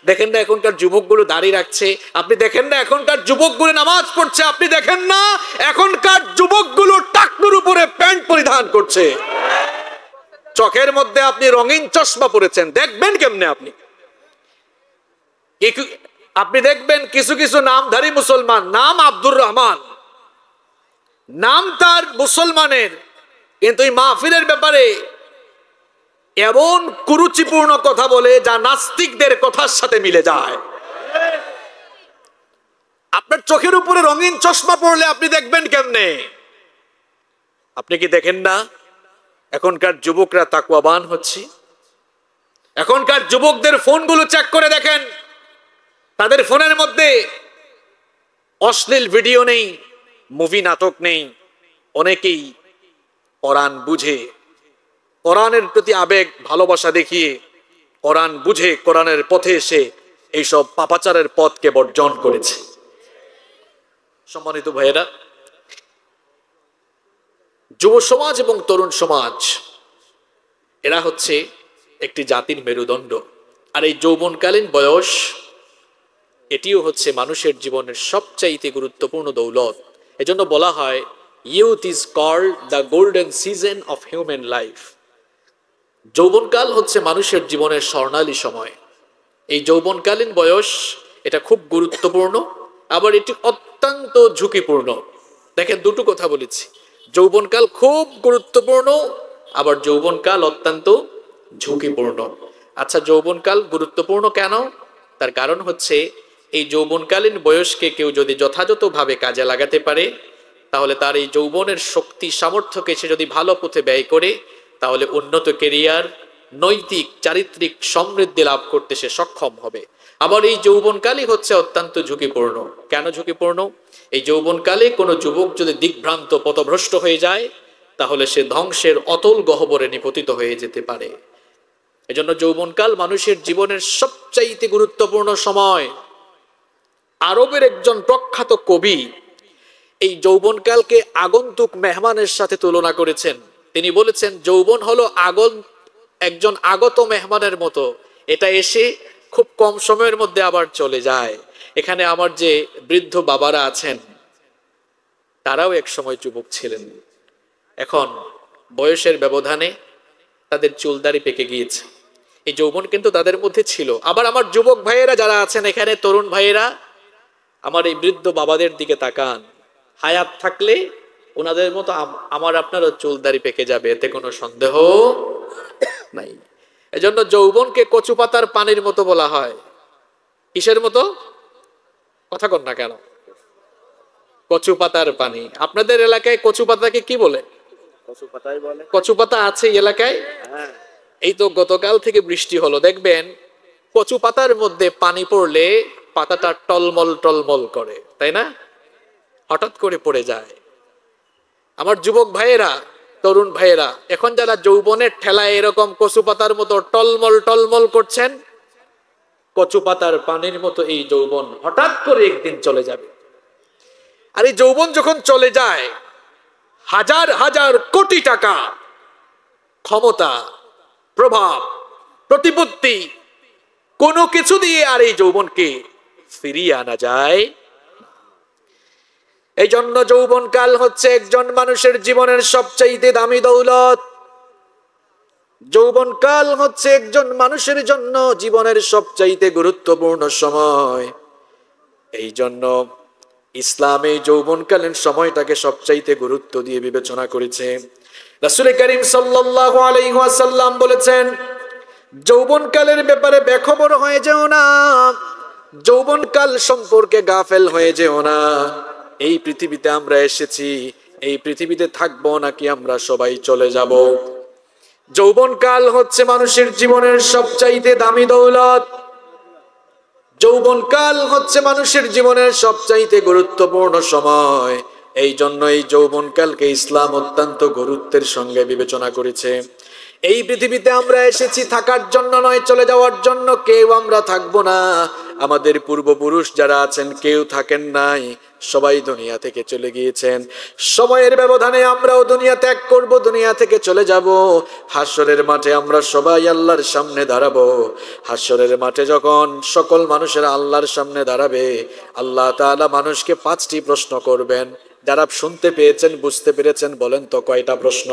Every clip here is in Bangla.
দেখেন না এখনকার যুবকগুলো দাড়ি রাখছে, আপনি দেখেন না এখনকার যুবকগুলো নামাজ পড়ছে, আপনি দেখেন না এখনকার যুবকগুলো টাকনুর উপরে প্যান্ট পরিধান করছে, চোখের মধ্যে আপনি রঙিন চশমা পরেছেন, দেখবেন কেমনে আপনি? আপনি দেখবেন কিছু কিছু নামধারী মুসলমান, নাম আব্দুর রহমান, নাম তার মুসলমানের, কিন্তু এই মাহফিলের ব্যাপারে এমন কুরুচিপূর্ণ কথা বলে যা নাস্তিকদের কথার সাথে মিলে যায়। আপনার চোখের উপরে রঙিন চশমা পড়লে আপনি দেখবেন কেমনে? আপনি কি দেখেন না এখনকার যুবকরা তাকওয়াবান হচ্ছে? এখনকার যুবকদের ফোনগুলো চেক করে দেখেন, তাদের ফোনের মধ্যে অশ্লীল ভিডিও নেই, মুভি নাটক নেই। অনেকেই কোরআন বুঝে, কোরআনের প্রতি আবেগ ভালোবাসা দেখিয়ে, কোরআন বুঝে কোরআনের পথে এসে এইসব পাপাচারের পথকে বর্জন করেছে। সম্মানিত ভাইয়েরা, যুব সমাজ এবং তরুণ সমাজ এরা হচ্ছে একটি জাতির মেরুদণ্ড। আর এই যৌবনকালীন বয়স, এটিও হচ্ছে মানুষের জীবনের সবচাইতে গুরুত্বপূর্ণ দৌলত। এজন্য বলা হয় youth is called the golden season of human life. যৌবনকাল হচ্ছে মানুষের জীবনের স্বর্ণালী সময়। এই যৌবনকালীন বয়স এটা খুব গুরুত্বপূর্ণ, আবার এটি অত্যন্ত ঝুঁকিপূর্ণ। দেখেন, দুটো কথা বলেছি, যৌবনকাল খুব গুরুত্বপূর্ণ, আবার যৌবনকাল অত্যন্ত ঝুঁকিপূর্ণ। আচ্ছা, যৌবনকাল গুরুত্বপূর্ণ কেন? তার কারণ হচ্ছে এই যৌবনকালীন বয়সকে কেউ যদি যথাযথভাবে কাজে লাগাতে পারে, তাহলে তার এই যৌবনের শক্তি সামর্থ্যকে সে যদি ভালো পথে ব্যয় করে, তাহলে উন্নত কেরিয়ার, নৈতিক চারিত্রিক সমৃদ্ধি লাভ করতে সে সক্ষম হবে। আবার এই যৌবনকালই হচ্ছে অত্যন্ত ঝুঁকিপূর্ণ। কেন ঝুঁকিপূর্ণ? এই যৌবনকালে কোনো যুবক যদি দিকভ্রান্ত পথভ্রষ্ট হয়ে যায়, তাহলে সে ধ্বংসের অতল গহ্বরে নিপতিত হয়ে যেতে পারে। এজন্য যৌবনকাল মানুষের জীবনের সবচাইতে গুরুত্বপূর্ণ সময়। আরবের একজন প্রখ্যাত কবি এই যৌবনকালকে আগন্তুক মেহমানের সাথে তুলনা করেছেন। তিনি বলেছেন, যৌবন হলো একজন আগত মেহমানের মতো, এটা এসে খুব কম সময়ের মধ্যে আবার চলে যায়। এখানে আমার যে বৃদ্ধ বাবারা আছেন, তারাও এক সময় যুবক ছিলেন, এখন বয়সের ব্যবধানে তাদের চুলদাড়ি পেকে গিয়েছে। এই যৌবন কিন্তু তাদের মধ্যে ছিল। আবার আমার যুবক ভাইয়েরা যারা আছেন এখানে, তরুণ ভাইয়েরা, আমার এই বৃদ্ধ বাবাদের দিকে তাকান। হায়াত থাকলে ওনাদের মতো আমার আপনারও চুলদাড়ি পেকে যাবে, এতে কোনো সন্দেহ নাই। এজন্য যৌবনকে কচু পাতার পানির মতো বলা হয়। কিসের মতো? কথা কন না কেন? কচু পাতার পানি। আপনাদের এলাকায় কচু পাতাকে কি বলে? কচু পাতা আছে এই এলাকায়? এই তো গতকাল থেকে বৃষ্টি হলো, দেখবেন কচু পাতার মধ্যে পানি পড়লে পাতাটা টলমল টলমল করে, তাই না? হঠাৎ করে পড়ে যায়। আমার যুবক ভাইয়েরা, তরুণ ভাইয়েরা, এখন যারা যৌবনের ঠেলায় এরকম কচু পাতার মতো টলমল টলমল করছেন, কচু পাতার পানির মতো এই যৌবন হঠাৎ করে একদিন চলে যাবে। আর এই যৌবন যখন চলে যায়, হাজার হাজার কোটি টাকা, ক্ষমতা, প্রভাব, প্রতিপত্তি, কোনো কিছু দিয়ে আর এই যৌবনকে ফিরিয়ে আনা যায়। এই জন্য যৌবনকাল হচ্ছে একজন মানুষের জীবনের সবচাইতে দামি দৌলত। যৌবনকাল হচ্ছে একজন মানুষের জন্য জীবনের সবচাইতে গুরুত্বপূর্ণ সময়। এই জন্য ইসলাম এই যৌবনকালীন সময়টাকে সবচাইতে গুরুত্ব দিয়ে বিবেচনা করেছে। রাসূল করিম সাল্লাল্লাহু আলাইহি ওয়াসাল্লাম বলেছেন, যৌবনকালের ব্যাপারে বেখবর হয়ে যেও না, যৌবনকাল সম্পর্কে গাফেল হয়ে যেও না। এই পৃথিবীতে আমরা এসেছি, এই পৃথিবীতে থাকবো নাকি আমরা সবাই চলে যাব। যৌবনকাল হচ্ছে মানুষের জীবনের সবচাইতে দামি দৌলত। যৌবনকাল হচ্ছে মানুষের জীবনের সবচাইতে গুরুত্বপূর্ণ সময়। এই জন্য এই যৌবনকালকে ইসলাম অত্যন্ত গুরুত্বের সঙ্গে বিবেচনা করেছে। এই পৃথিবীতে আমরা এসেছি থাকার জন্য নয়, চলে যাওয়ার জন্য। কেউ আমরা থাকবো না, আমাদের পূর্বপুরুষ যারা আছেন কেউ থাকেন নাই, সবাই দুনিয়া থেকে চলে গিয়েছেন। সময়ের ব্যবধানে আমরাও দুনিয়া ত্যাগ করব, দুনিয়া থেকে চলে যাব। হাসরের মাঠে আমরা সবাই আল্লাহর সামনে দাঁড়াবো। হাসরের মাঠে যখন সকল মানুষেরা আল্লাহর সামনে দাঁড়াবে, আল্লাহ তাআলা মানুষকে 5টি প্রশ্ন করবেন। যারা শুনতে পেয়েছেন, বুঝতে পেরেছেন, বলেন তো কয়টা প্রশ্ন?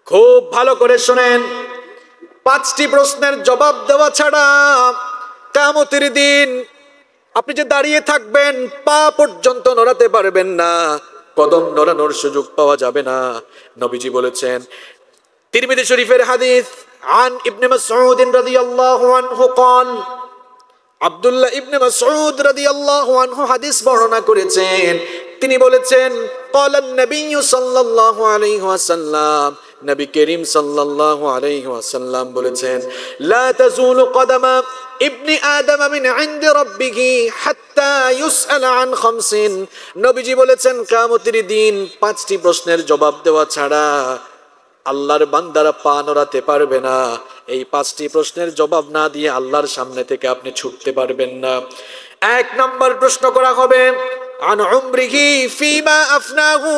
খুব ভালো করে শুনেন। 5টি প্রশ্নের জবাব দেওয়া ছাড়া কিয়ামতের দিন আপনি যে দাঁড়িয়ে থাকবেন, পা পর্যন্ত নড়াতে পারবেন না, কদম নড়ানোর সুযোগ পাওয়া যাবে না। নবীজি বলেছেন, তিরমিজি শরীফের হাদিস, আন ইবনে মাসউদ রাদিয়াল্লাহু আনহু قال, আব্দুল্লাহ ইবনে মাসউদ রাদিয়াল্লাহু আনহু হাদিস বর্ণনা করেছেন। তিনি বলেছেন, ক্বালান নবী সাল্লাল্লাহু আলাইহি ওয়াসাল্লাম, নবী করিম সাল্লাল্লাহু আলাইহি ওয়াসাল্লাম বলেছেন, লা তাজুলু কদামা ইবনি আদম মিন ইনদি রাব্বিহি হাত্তা ইউসআল আন খামসিন। নবীজি বলেছেন, কিয়ামতের দিন 5টি প্রশ্নের জবাব দেওয়া ছাড়া আল্লাহর বান্দারা পা নড়াতে পারবে না। এই 5টি প্রশ্নের জবাব না দিয়ে আল্লাহর সামনে থেকে আপনি ছুটতে পারবেন না। 1 নম্বর প্রশ্ন করা হবে, আন উমরিহি ফিমা আফনাহু।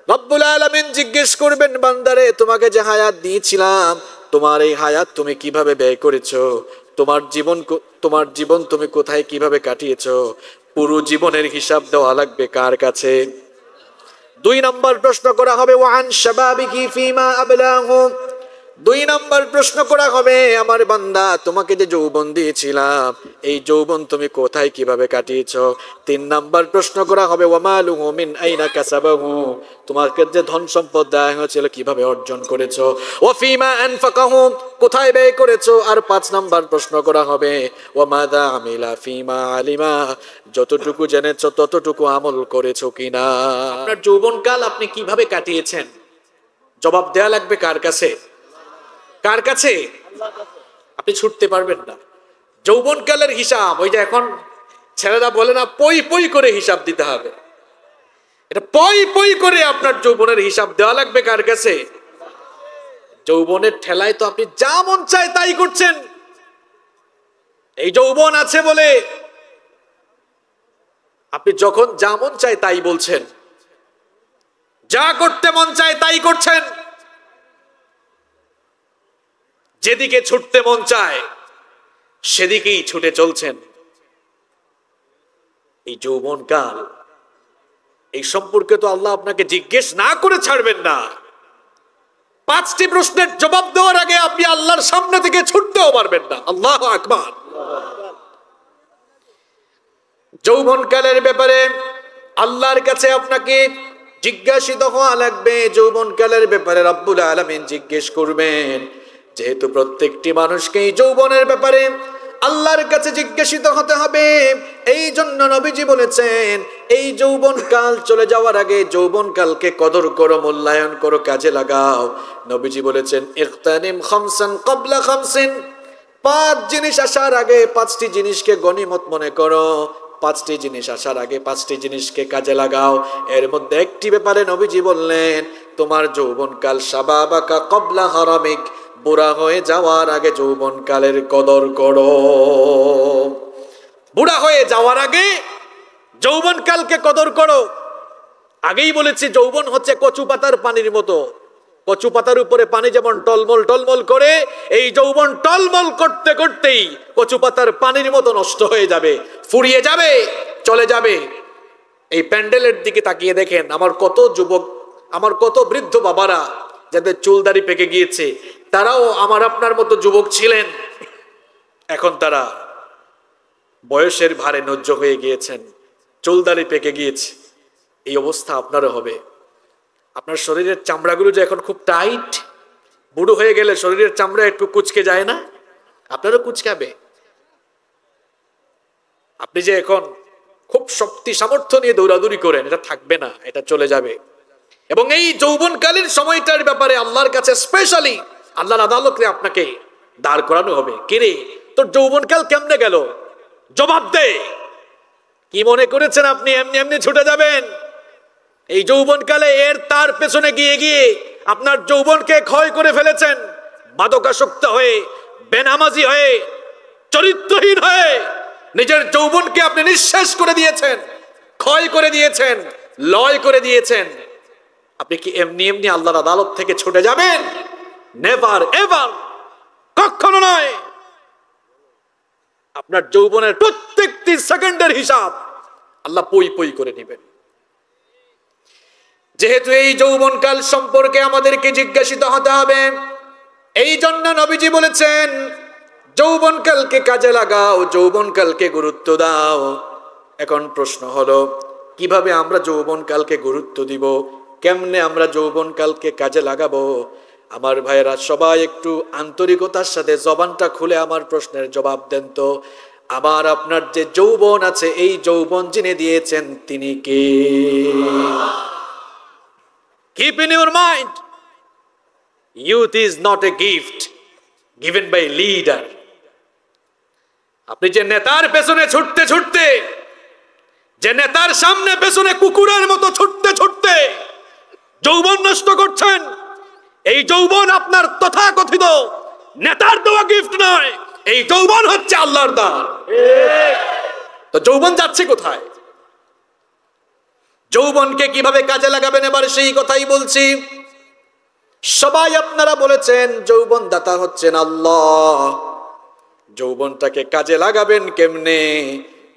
রব্বুল আলামিন জিজ্ঞেস করবেন, বান্দারে তোমাকে যে হায়াত দিয়েছিলাম, তোমার এই হায়াত তুমি কিভাবে ব্যয় করেছো? তোমার জীবন তুমি কোথায় কিভাবে কাটিয়েছো? পুরো জীবনের হিসাব দেওয়া লাগবে কার কাছে? 2 নম্বর প্রশ্ন করা হবে, ওয়ান শাবাবিহি ফিমা আবলাহু। 2 নম্বর প্রশ্ন করা হবে, আমার বান্দা তোমাকে যে যৌবন দিয়েছিলাম, এই যৌবন তুমি কোথায় কিভাবে কাটিয়েছো? 3 নম্বর প্রশ্ন করা হবে, ওয়ামালুহু মিন আইনা কাসাবাহু। তোমাকে যে ধন সম্পদ দেয়া হয়েছিল কিভাবে অর্জন করেছো? ওয়া ফিমা আনফাকাহু, কোথায় ব্যয় করেছো? আর 5 নম্বর প্রশ্ন করা হবে, ওয়ামাদা আমিলা ফিমা আলিমা। যতটুকু জেনেছো ততটুকু আমল করেছো কিনা? আপনার যৌবনকাল আপনি কিভাবে কাটিয়েছেন? জবাব দেয়া লাগবে কার কাছে? কার কাছে? আপনি ছুটতে পারবেন না। যৌবনকালের হিসাব, ওই যে এখন ছেলেরা বলে না, পই পই করে হিসাব দিতে হবে। এটা পই পই করে আপনার যৌবনের হিসাব দেওয়া লাগবে কার কাছে? যৌবনের ঠেলায় তো আপনি যা মন চায় তাই করছেন। এই যৌবন আছে বলে আপনি যখন যা মন চায় তাই বলছেন, যা করতে মন চায় তাই করছেন, যেদিকে ছুটতে মন চায় সেদিকেই ছুটে চলছেন। এই যৌবনকাল, এই সম্পর্কে তো আল্লাহ আপনাকে জিজ্ঞেস না করে ছাড়বেন না। 5টি প্রশ্নের জবাব দেওয়ার আগে আপনি আল্লাহর সামনে থেকে ছুটতেও পারবেন না। আল্লাহু আকবার। যৌবনকালের ব্যাপারে আল্লাহর কাছে আপনাকে জিজ্ঞাসিত হওয়া লাগবে। যৌবনকালের ব্যাপারে রব্বুল আলামিন জিজ্ঞেস করবেন। যেহেতু প্রত্যেকটি মানুষকে এই যৌবনের ব্যাপারে আল্লাহর কাছে জিজ্ঞাসিত হতে হবে, এই জন্য নবীজি বলেছেন, এই যৌবনকাল চলে যাওয়ার আগে যৌবনকালকে কদর করো, মূল্যায়ন করো, কাজে লাগাও। নবীজি বলেছেন, ইগতানিম খামসান ক্বাবলা খামসিন। 5 জিনিস আসার আগে 5টি জিনিসকে গনিমত মনে করো। 5টি জিনিস আসার আগে 5টি জিনিসকে কাজে লাগাও। এর মধ্যে একটি ব্যাপারে নবীজি বললেন, তোমার যৌবনকাল শাবাবাকা ক্বাবলা হারামিক। বুড়া হয়ে যাওয়ার আগে যৌবনকালের কদর করো। বুড়া হয়ে যাওয়ার আগে যৌবনকালকে কদর করো। আগেই বলেছি, যৌবন হচ্ছে কচু পাতার পানির মতো। কচু পাতার উপরে পানি যেমন টলমল টলমল করে, এই যৌবন টলমল করতে করতেই কচু পাতার পানির মতো নষ্ট হয়ে যাবে, ফুরিয়ে যাবে, চলে যাবে। এই প্যান্ডেলের দিকে তাকিয়ে দেখেন, আমার কত যুবক, আমার কত বৃদ্ধ বাবারা যাদের চুল দাড়ি পেকে গিয়েছে, তারাও আমার আপনার মতো যুবক ছিলেন। এখন তারা বয়সের ভারে নজ্জ হয়ে গিয়েছেন, চুল দাড়ি পেকে গিয়েছে। এই অবস্থা আপনারও হবে। আপনার শরীরের চামড়াগুলো যে এখন খুব টাইট, বুড়ো হয়ে গেলে শরীরের চামড়া একটু কুচকে যায় না? আপনারও কুচকাবে। আপনি যে এখন খুব শক্তি সামর্থ্য নিয়ে দৌড়াদৌড়ি করেন, এটা থাকবে না, এটা চলে যাবে। এবং এই যৌবনকালীন সময়টার ব্যাপারে আল্লাহর কাছে স্পেশালি আল্লাহর আদালতে আপনাকে দাঁড় করানো হবে। কিরে, তোর যৌবনকাল কেমনে গেল? জবাব দে। কি মনে করেছেন আপনি এমনি এমনি ছুটে যাবেন? এই যৌবনকালে এর তার পেছনে গিয়ে গিয়ে আপনার যৌবনকে ক্ষয় করে ফেলেছেন। মাদকাসক্ত হয়ে, বেনামাজি হয়ে, চরিত্রহীন হয়ে নিজের যৌবনকে আপনি নিঃশেষ করে দিয়েছেন, ক্ষয় করে দিয়েছেন, লয় করে দিয়েছেন, আপনি কি এমনি এমনি আল্লাহর আদালত থেকে ছুটে যাবেন? নেভার এভার, কখনো নয়। আপনার যৌবনের প্রত্যেকটি সেকেন্ডের হিসাব আল্লাহ পই পই করে নেবেন। যেহেতু এই যৌবনকাল সম্পর্কে আমাদেরকে জিজ্ঞাসিত হতে হবে, এই জন্য নবীজি বলেছেন যৌবনকালকে কাজে লাগাও, যৌবনকালকে গুরুত্ব দাও। এখন প্রশ্ন হলো, কিভাবে আমরা যৌবনকালকে গুরুত্ব দিব, কেমনে আমরা যৌবনকালকে কাজে লাগাবো? আমার ভাইয়েরা সবাই একটু আন্তরিকতার সাথে জবানটা খুলে আমার প্রশ্নের জবাব দেন তো। আমার আপনার যে যৌবন আছে, এই যৌবন যিনি দিয়েছেন তিনি কে? Keep in your mind, youth is not a gift given by leader. আপনি যে নেতার পেছনে ছুটতে ছুটতে, যে নেতার সামনে পেছনে কুকুরের মতো ছুটতে ছুটতে যৌবন নষ্ট করছেন, এই যৌবন আপনার তথাকথিত নেতার দেওয়া গিফট নয়, এই যৌবন হচ্ছে আল্লাহর দান। তো যৌবন যাচ্ছে কোথায়? যৌবনকে কিভাবে কাজে লাগাবেন, এবার সেই কথাই বলছি। সবাই আপনারা বলেছেন যৌবন দাতা হচ্ছেন আল্লাহ। যৌবনটাকে কাজে লাগাবেন কেমনে?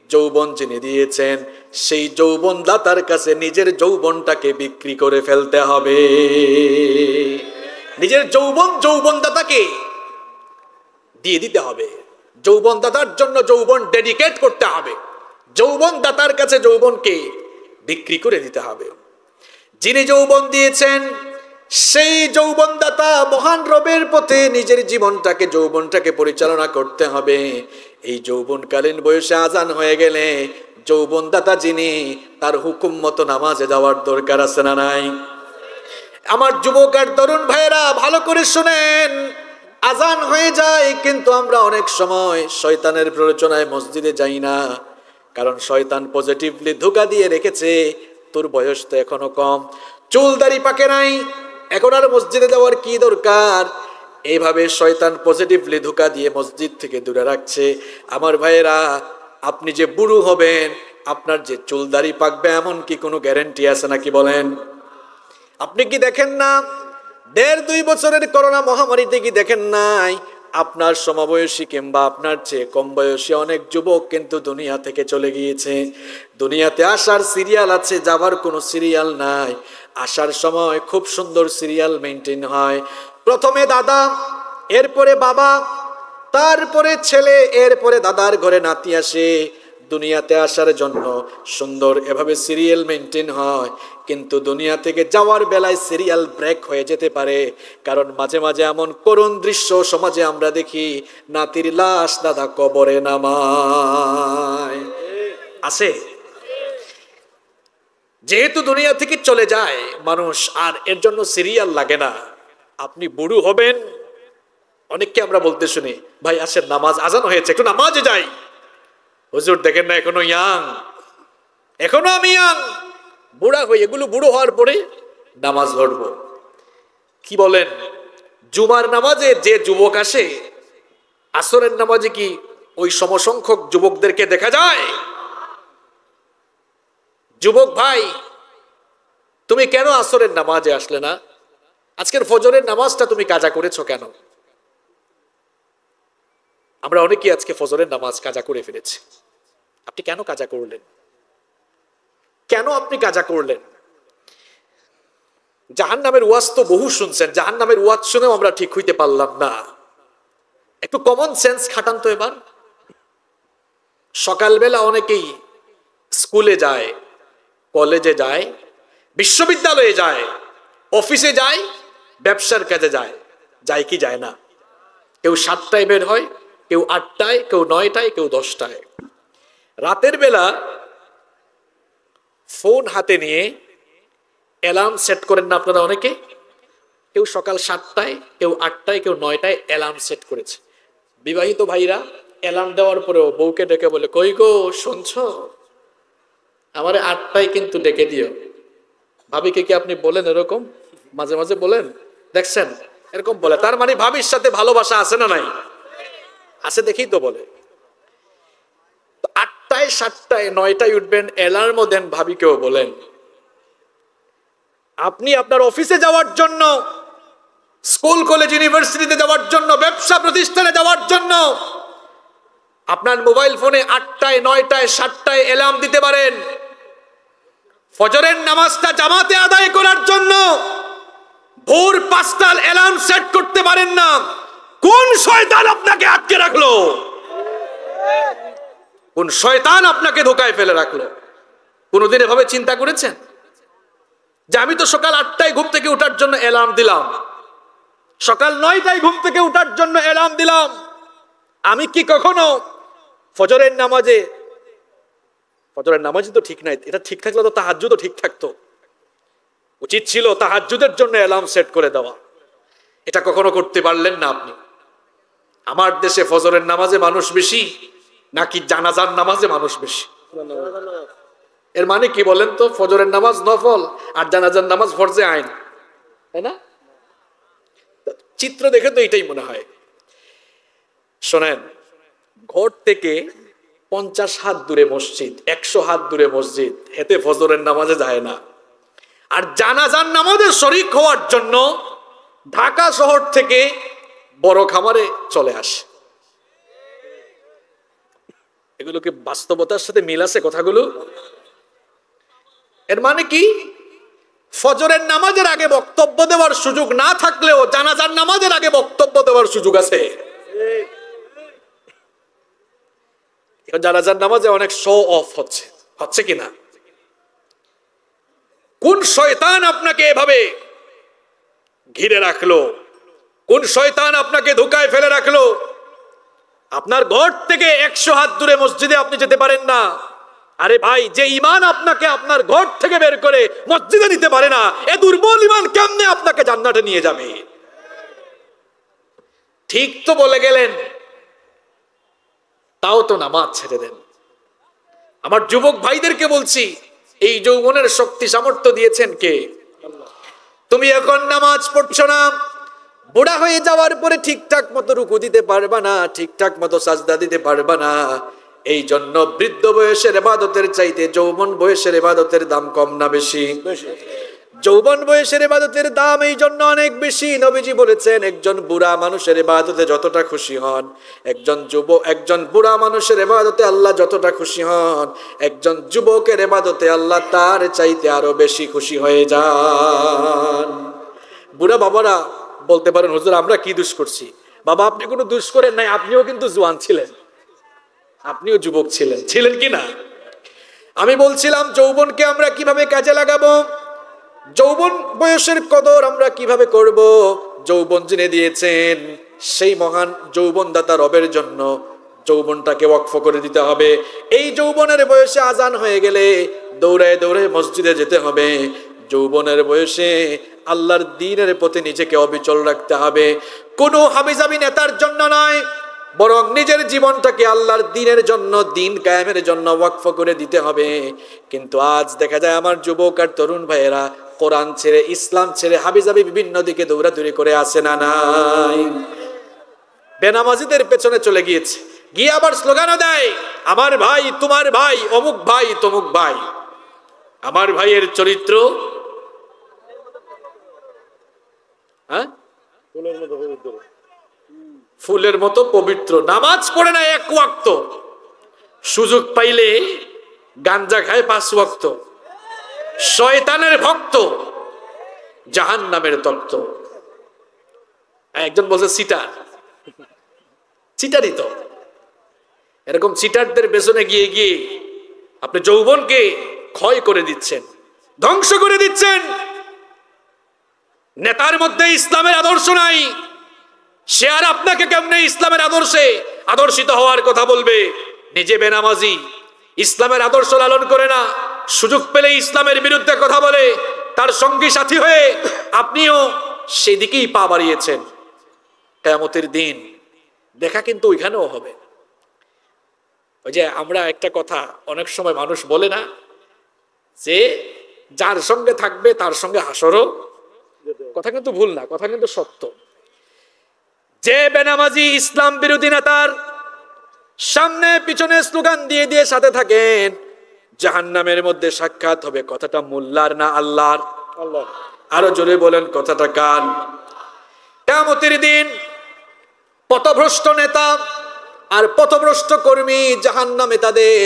যৌবন যিনি দিয়েছেন সেই যৌবন দাতার কাছে নিজের যৌবনটাকে বিক্রি করে ফেলতে হবে। নিজের যৌবন দাতাকে দিয়ে দিতে হবে। যৌবন দাতার জন্য যৌবন ডেডিকেট করতে হবে। যৌবন দাতার কাছে যৌবনকে বিক্রি করে দিতে হবে। যিনি যৌবন দিয়েছেন সেই যৌবনদাতা মহান রবের পথে নিজের জীবনটাকে, যৌবনটাকে পরিচালনা করতে হবে। এই যৌবনকালীন বয়সে আজান হয়ে গেলে যৌবনদাতা যিনি, তার হুকুম মতো নামাজে যাওয়ার দরকার আছে না নাই? আমার যুবক আর তরুণ ভাইয়েরা ভালো করে শুনেন, আজান হয়ে যায় কিন্তু আমরা অনেক সময় শয়তানের প্ররোচনায় মসজিদে যাই না। কারণ শয়তান পজিটিভলি ধোঁকা দিয়ে রেখেছে, তোর বয়স তো এখনো কম, চুল দাড়ি পাকে নাই, এখন আর মসজিদে যাওয়ার কি দরকার। এইভাবে শয়তান পজিটিভলি ধোঁকা দিয়ে মসজিদ থেকে দূরে রাখছে। আমার ভাইয়েরা, আপনি যে বুড়ো হবেন, আপনার যে চুল দাড়ি পাকবে, এমন কি কোনো গ্যারান্টি আছে নাকি বলেন? আপনি কি দেখেন না 1.5-2 বছরের করোনা মহামারীতে কি দেখেন নাই আপনার সমবয়সী কিংবা আপনার চেয়ে কম বয়সী অনেক যুবক কিন্তু দুনিয়া থেকে চলে গিয়েছে। দুনিয়াতে আসার সিরিয়াল আছে, যাবার কোনো সিরিয়াল নাই। আসার সময় খুব সুন্দর সিরিয়াল মেনটেন হয়। প্রথমে দাদা, এরপরে বাবা, তারপরে ছেলে, এরপরে দাদার ঘরে নাতি আসে। দুনিয়াতে আসার জন্য সুন্দর এভাবে সিরিয়াল মেনটেন হয়, কিন্তু দুনিয়া থেকে যাওয়ার বেলায় সিরিয়াল ব্রেক হয়ে যেতে পারে। কারণ মাঝে মাঝে এমন করুণ দৃশ্য সমাজে আমরা দেখি, নাতির লাশ দাদা কবরে নামায়। আছে? যেহেতু দুনিয়া থেকে চলে যায় মানুষ, আর এর জন্য সিরিয়াল লাগে না। আপনি বুড়ো হবেন, অনেককে আমরা বলতে শুনি, ভাই আসেন নামাজ আজান হয়েছে, একটু নামাজে যাই। হুজুর দেখেন না এখনো ইয়াং, এখনো আমি ইয়াং, বুড়া হই, এগুলো বুড়ো হওয়ার পরে নামাজ ধরবো। কি বলেন? জুমার নামাজে যে যুবক আসে, আসরের নামাজে কি ওই সমসংখ্যক যুবকদেরকে দেখা যায়? যুবক ভাই, তুমি কেন আসরের নামাজে আসলে না? আজকের ফজরের নামাজটা তুমি কাজা করেছো কেন? আমরা অনেকেই আজকে ফজরের নামাজ কাজা করে ফেলেছি। আপনি কেন কাজা করলেন? কেন আপনি কাজা করলেন? জাহান্নামের ওয়াজ তো বহু শুনছেন, জাহান্নামের ওয়াজ শুনেও আমরা ঠিক হইতে পারলাম না। একটু কমন সেন্স খাটান তো এবার। সকালবেলা অনেকেই স্কুলে যায়, কলেজে যায়, বিশ্ববিদ্যালয়ে যায়, অফিসে যায়, ব্যবসার কাজে যায়, যায় কি যায় না? কেউ 7টায় বের হয়, কেউ 8টায়, কেউ 9টায়, কেউ 10টায়। রাতের বেলা ফোন হাতে নিয়ে অ্যালার্ম সেট করেন না আপনারা অনেকে? কেউ সকাল 7টায়, কেউ 8টায়, কেউ 9টায় অ্যালার্ম সেট করেছে। বিবাহিত ভাইরা অ্যালার্ম দেওয়ার পরেও বউকে ডেকে বলে, কই গো শুনছো, আমারে 8টায় কিন্তু ডেকে দিও। ভাবিকে কি আপনি বলেন এরকম? মাঝে মাঝে বলেন, দেখছেন এরকম বলে। তার মানে ভাবির সাথে ভালোবাসা আছে না নাই? আছে দেখেই তো বলে। 7টায় 9টায় উঠবেন, অ্যালার্মও দেন, ভাবিকেও বলেন। আপনি আপনার অফিসে যাওয়ার জন্য, স্কুল কলেজ ইউনিভার্সিটিতে যাওয়ার জন্য, ব্যবসা প্রতিষ্ঠানে যাওয়ার জন্য আপনার মোবাইল ফোনে 8টায় 9টায় 7টায় অ্যালার্ম দিতে পারেন। ফজরের নামাজটা জামাতে আদায় করার জন্য ভোর 5টার অ্যালার্ম সেট করতে পারেন না। কোন শয়তান আপনাকে আটকে রাখলো? কোন শয়তান আপনাকে ধোকায় ফেলে রাখলো? কোনোদিন এভাবে চিন্তা করেছেন যে আমি তো সকাল 8টায় ঘুম থেকে ওঠার জন্য অ্যালার্ম দিলাম, সকাল 9টায় ঘুম থেকে ওঠার জন্য অ্যালার্ম দিলাম, আমি কি কখনো ফজরের নামাজে তো ঠিক নাই, এটা ঠিক থাকলে তো তাহাজ্জুদও ঠিক থাকতো, উচিত ছিল তাহাজ্জুদের জন্য অ্যালার্ম সেট করে দেওয়া। এটা কখনো করতে পারলেন না আপনি। আমার দেশে ফজরের নামাজে মানুষ বেশি নাকি জানাজার নামাজে মানুষ বেশি? এর মানে কি বলেন তো? ফজরের নামাজ নফল আর জানাজার নামাজ ফরজে আইন, তাই না? চিত্র দেখে তো এটাই মনে হয়। শোনেন, ঘর থেকে 50 হাত দূরে মসজিদ, 100 হাত দূরে মসজিদ, হেতে ফজরের নামাজে যায় না। আর জানাজার নামাজে শরীক হওয়ার জন্য ঢাকা শহর থেকে বড় খামারে চলে আসে। এগুলো কি বাস্তবতার সাথে মিল আছে কথাগুলো? এর মানে কি? ফজরের নামাজের আগে বক্তব্য দেওয়ার সুযোগ না থাকলেও জানাজার নামাজের আগে বক্তব্য দেওয়ার সুযোগ আছে। জানাজার নামাজে অনেক শো অফ হচ্ছে কিনা? কোন শয়তান আপনাকে এভাবে ঘিরে রাখলো? কোন শয়তান আপনাকে ধোকায় ফেলে রাখলো? আপনার ঘর থেকে 100 হাত দূরে মসজিদে আপনি যেতে পারেন না। আরে ভাই, যে ঈমান আপনাকে আপনার ঘর থেকে বের করে মসজিদে নিতে পারে না, এ দুর্বল ঈমান কেমনে আপনাকে জান্নাতে নিয়ে যাবে? ঠিক তো বলে গেলেন, তাও তো নামাজ ছেড়ে দেন। আমার যুবক ভাইদেরকে বলছি, এই যৌবনের শক্তি সামর্থ্য দিয়েছেন কে? তুমি এখন নামাজ পড়ছো না, বুড়া হয়ে যাওয়ার পরে ঠিকঠাক মতো রুকু দিতে পারবা না, ঠিকঠাক মতো সাজদা দিতে পারবা না। এই জন্য বৃদ্ধ বয়সের ইবাদতের চাইতে যৌবন বয়সের ইবাদতের দাম কম না বেশি? যৌবন বয়সের ইবাদতের দাম এই জন্য অনেক বেশি। নবীজি বলেছেন, একজন বুড়া মানুষের ইবাদতে যতটা খুশি হন, একজন বুড়া মানুষের ইবাদতে আল্লাহ যতটা খুশি হন, একজন যুবকের ইবাদতে আল্লাহ তার চাইতে আরো বেশি খুশি হয়ে যান। বুড়া বাবারা বলতে পারেন, হুজুর আমরা কি দোষ করছি? বাবা, আপনি কোনো দোষ করেন নাই, আপনিও কিন্তু জওয়ান ছিলেন, আপনিও যুবক ছিলেন কি না? আমি বলছিলাম যৌবনকে আমরা কিভাবে কাজে লাগাবো, যৌবন বয়সের কদর আমরা কিভাবে করব। যৌবন যিনি দিয়েছেন সেই মহান যৌবনদাতা রবের জন্য যৌবনটাকে ওয়াকফ করে দিতে হবে। এই যৌবনের বয়সে আজান হয়ে গেলে দৌড়ায় দৌড়ায় মসজিদে যেতে হবে। যৌবনের বয়সে আল্লাহর দ্বীনের প্রতি নিজেকে অবিচল রাখতে হবে। কোনো হাবিজাবি নেতার জন্য নয়, বরং নিজের জীবনটাকে আল্লাহর দ্বীনের জন্য, দ্বীন কায়েমের জন্য ওয়াকফ করে দিতে হবে। কিন্তু আজ দেখা যায় আমার যুবক আর তরুণ ভাইয়েরা কোরআন ছেড়ে, ইসলাম ছেড়ে হাবিজাবি বিভিন্ন দিকে দৌড়াদৌড়ি করে আসে না নাই? বেনামাজিদের পেছনে চলে গিয়েছে, গিয়ে আবার স্লোগানও দেয়, আমার ভাই, তোমার ভাই, অমুক ভাই, তমুক ভাই। আমার ভাইয়ের চরিত্র ফুলের মতো পবিত্র, নামাজ পড়ে না এক ওয়াক্ত, সুযোগ পাইলে গাঞ্জা খায় 5 ওয়াক্ত, শয়তানের ভক্ত, জাহান্নামের তত্ত্ব। একজন বলছে চিটারই তো। এরকম চিটারদের পেছনে গিয়ে গিয়ে আপনি যৌবনকে ক্ষয় করে দিচ্ছেন, ধ্বংস করে দিচ্ছেন। নেতার মধ্যে ইসলামের আদর্শ নাই, সে আর আপনাকে কেমনে ইসলামের আদর্শে আদর্শিত হওয়ার কথা বলবে? নিজে বেনামাজি, ইসলামের আদর্শ লালন করে না, সুযোগ পেলে ইসলামের বিরুদ্ধে কথা বলে, তার সঙ্গী সাথী হয়ে আপনিও সেই দিকেই পা বাড়িয়েছেন। কিয়ামতের দিন দেখা কিন্তু ওইখানেও হবে। ওই যে আমরা একটা কথা অনেক সময় মানুষ বলে না, যে যার সঙ্গে থাকবে তার সঙ্গে হাসরও। কথা কিন্তু ভুল না, কথা কিন্তু সত্য। যে বেনামাজি ইসলাম বিরোধী নেতার সামনে পিছনে স্লোগান দিয়ে দিয়ে সাথে থাকেন। জাহান্নামের মধ্যে সাক্ষাৎ হবে, কথাটা মোল্লার না আল্লাহর? আরো জোরে বলেন, কথাটা কার? কিয়ামতের দিন পথভ্রষ্ট নেতা আর পথভ্রষ্ট কর্মী জাহান্নামে তাদের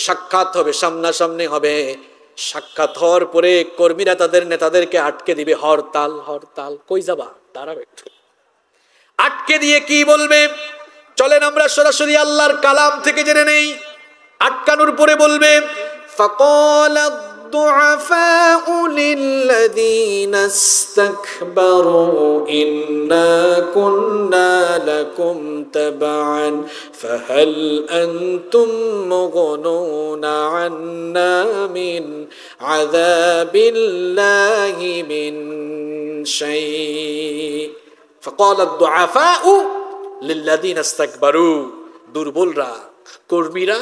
সাক্ষাৎ হবে, সামনাসামনি হবে। সাক্ষাৎ হওয়ার পরে কর্মীরা তাদের নেতাদেরকে আটকে দিবে, হরতাল হরতাল। কই যাবা? দাঁড়াবে একটু। আটকে দিয়ে কি বলবে? চলেন আমরা সরাসরি আল্লাহর কালাম থেকে জেনে নেই। আটকানোর পরে বলবে, فقال الضعفاء للذين استكبروا إنا كنا لكم تبعا فهل أنتم مغنون عنا من عذاب الله من شيء فقال الضعفاء লিল্লাযীনা ইসতাকবারু, দুর্বলরা কর্মীরা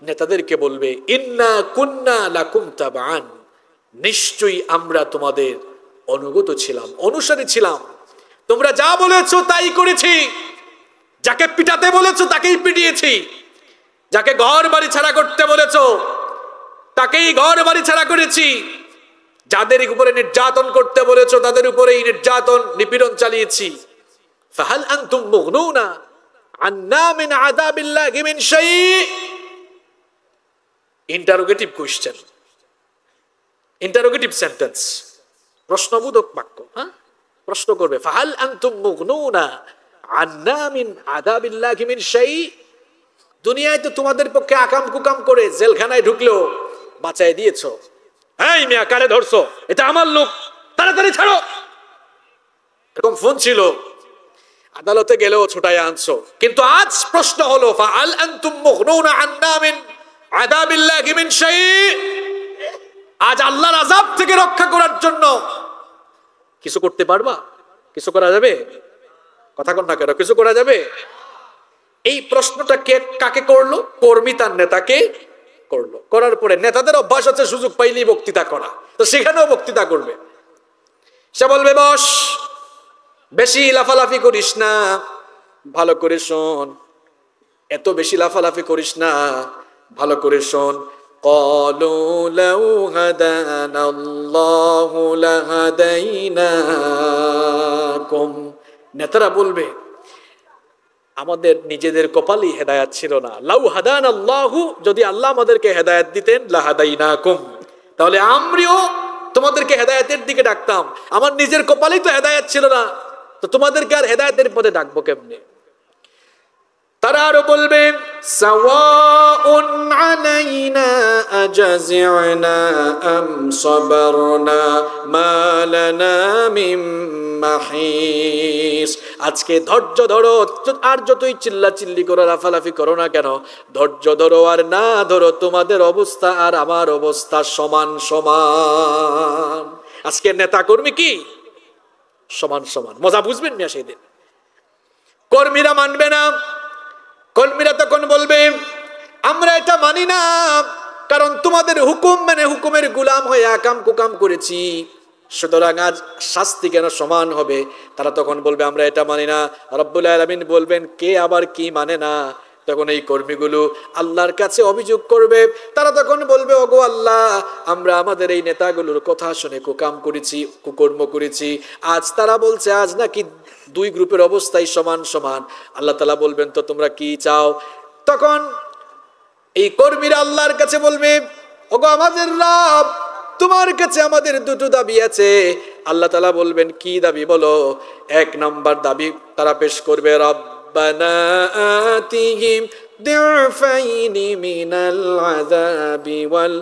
নেতাদেরকে বলবে, ইন্না কুন্না লাকুম তাবান, নিশ্চয়ই আমরা তোমাদের অনুগত ছিলাম, অনুসারী ছিলাম। তোমরা যা বলেছো তাই করেছি। যাকে পিটাতে বলেছো তাকেই পিটিয়েছি, যাকে ঘর বাড়ি ছাড়া করতে বলেছো তাকেই ঘর বাড়ি ছাড়া করেছি, যাদের উপরে নির্যাতন করতে বলেছো তাদের উপরেই নির্যাতন নিপীড়ন চালিয়েছি। ফাহাল আনতুম মুগনুনা আন্না মিন আযাবিল্লাহি মিন শাই'। ইন্টারোগেটিভ কোশ্চেন, ইন্টারোগেটিভ সেন্টেন্স, প্রশ্নবোধক বাক্য। হ্যাঁ, প্রশ্ন করবে, ফাহাল আনতুম মুগনুনা আন্না মিন আযাবিল্লাহি মিন শাই'। দুনিয়ায় তো তোমাদের পক্ষে আকাম কুকাম করে জেলখানায় ঢুকলেও বাঁচাই দিয়েছো। এই মিয়া, কারে ধরছো? এটা আমার লোক, তাড়াতাড়ি ছাড়ো। এরকম ফোন ছিল, আদালতে গেলেও ছুটাই আনছো। কিন্তু আজ প্রশ্ন হলো, ফাআল আনতুম মুগনুনা আন্না মিন আযাবিল্লাহি মিন শাই'। আজ আল্লাহর আযাব থেকে রক্ষা করার জন্য কিছু করতে পারবা? কিছু করা যাবে? কথা কন না কেন? কিছু করা যাবে? এই প্রশ্নটা কে কাকে করলো? কর্মী তার নেতাকে করলো। করার পরে নেতাদের অভ্যাস হচ্ছে সুযোগ পাইলেই বক্তৃতা করা, তো সেখানেও বক্তৃতা করবে। সে বলবে, বস, বেশি লাফালাফি করিস না, ভালো করে শোন, এত বেশি লাফালাফি করিস না, ভালো করে শোন। ক্বালু লাউ হাদানাল্লাহু লাহাদাইনাকুম। নেতারা বলবে, আমাদের নিজেদের কপালই হেদায়েত ছিল না। লাউ হাদানাল্লাহু, যদি আল্লাহ আমাদেরকে হেদায়েত দিতেন, লাহাদাইনাকুম, তাহলে আমরাও তোমাদেরকে হেদায়েতের দিকে ডাকতাম। আমার নিজের কপালেই তো হেদায়েত ছিল না, তো তোমাদেরকে আর হেদায়েতের পথে ডাকবো কেমনে? তারা আরো বলবে, সাওয়াউন আলাইনা আজাজি'না আম সাবারনা মা লানা মিন মাহিস। আজকে ধৈর্য ধরো, আর যতই চিল্লাচিল্লি করো, লাফালাফি করো না কেন, ধৈর্য ধরো আর না ধরো, তোমাদের অবস্থা আর আমার অবস্থা সমান সমান। আজকে নেতা কর্মী কি সমান সমান। মজা বুঝবেন মিয়া সেদিন। কর্মীরা মানবে না। কর্মীরা তখন বলবে, আমরা এটা মানি না, কারণ তোমাদের হুকুম মানে হুকুমের গোলাম হয়ে আকাম কুকাম করেছি, সুতরাং আজ শাস্তি কেন সমান হবে? তারা তখন বলবে, আমরা এটা মানি না। রব্বুল আলামিন বলবেন, কে আবার কি মানে না? তখন এই কর্মীগুলো আল্লাহর কাছে অভিযোগ করবে। তারা তখন বলবে, ওগো আল্লাহ, আমরা আমাদের এই নেতাগুলোর কথা শুনে কুকাম করেছি, কুকর্ম করেছি, আজ তারা বলছে আজ নাকি দুই গ্রুপের অবস্থাই সমান সমান। আল্লাহ তাআলা বলবেন, তো তোমরা কি চাও? তখন এই কর্মীরা আল্লাহর কাছে বলবে, ওগো আমাদের রব, তোমার কাছে আমাদের দুটো দাবি আছে। আল্লাহ তাআলা বলবেন, কি দাবি বলো? এক নাম্বার দাবি তারা পেশ করবে, রব্বানা আতিহিম দি'ফাইনি মিনাল আযাবি ওয়াল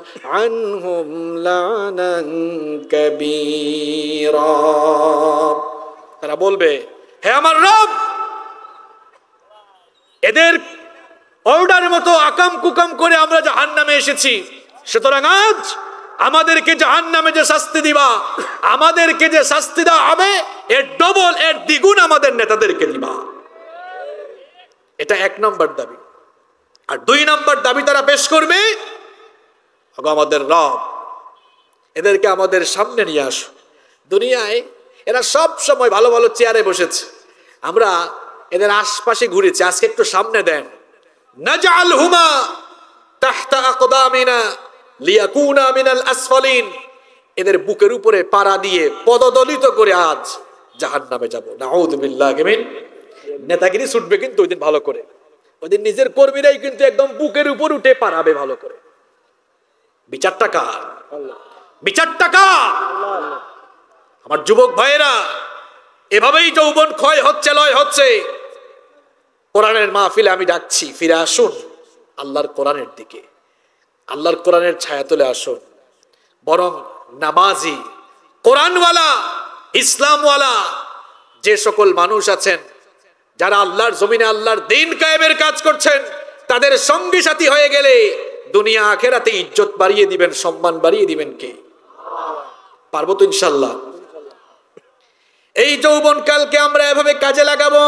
আনহুম লানান কাবীরা। তারা বলবে, হে আমার রব, এদের অর্ডার মতো আকাম কুকাম করে আমরা জাহান্নামে এসেছি, সুতরাং আজ আমাদেরকে জাহান্নামে যে শাস্তি দিবা, আমাদেরকে যে শাস্তি দেওয়া হবে এর ডবল, এর দ্বিগুণ আমাদের নেতাদেরকে দিবা। এটা এক নম্বর দাবি। আর দুই নম্বর দাবি তারা পেশ করবে, আমাদের রব, এদেরকে আমাদের সামনে নিয়ে আসো। দুনিয়ায় এরা সব সময় ভালো ভালো চেয়ারে বসেছে, আমরা এদের আশপাশে ঘুরেছি, আজকে একটু সামনে দেন। নাজআলহুমা তাহতা আকদামিনা লিয়াকুনা মিনাল আসফালিন, এদের বুকের উপরে পাড়া দিয়ে পদদলিত করে আজ জাহান্নামে যাব। নাউযু বিল্লাহি মিন। নেতাগিরি ছুটবে কিন্তু ওই দিন ভালো করে, ওই দিন নিজের কর্মীরাই কিন্তু একদম বুকের উপর উঠে পারাবে ভালো করে। বিচারটা কার? বিচারটা কার? আমার যুবক ভাইয়েরা, এভাবেই যৌবন ক্ষয় হচ্ছে, লয় হচ্ছে। কোরআনের মাহফিলে আমি ডাকছি, ফিরে আসুন আল্লাহর কোরআনের দিকে, আল্লাহর কোরআনের ছায়াতলে আসুন। বরং নামাজি, কোরআনওয়ালা, ইসলামওয়ালা যে সকল মানুষ আছেন, যারা আল্লাহর জমিনে আল্লাহর দ্বীন কায়েমের কাজ করছেন, তাদের সঙ্গী সাথী হয়ে গেলে দুনিয়া আখেরাতে ইজ্জত বাড়িয়ে দিবেন, সম্মান বাড়িয়ে দিবেন কে? পারবো তো ইনশাআল্লাহ। এই যৌবনকালকে আমরা এভাবে কাজে লাগাবো।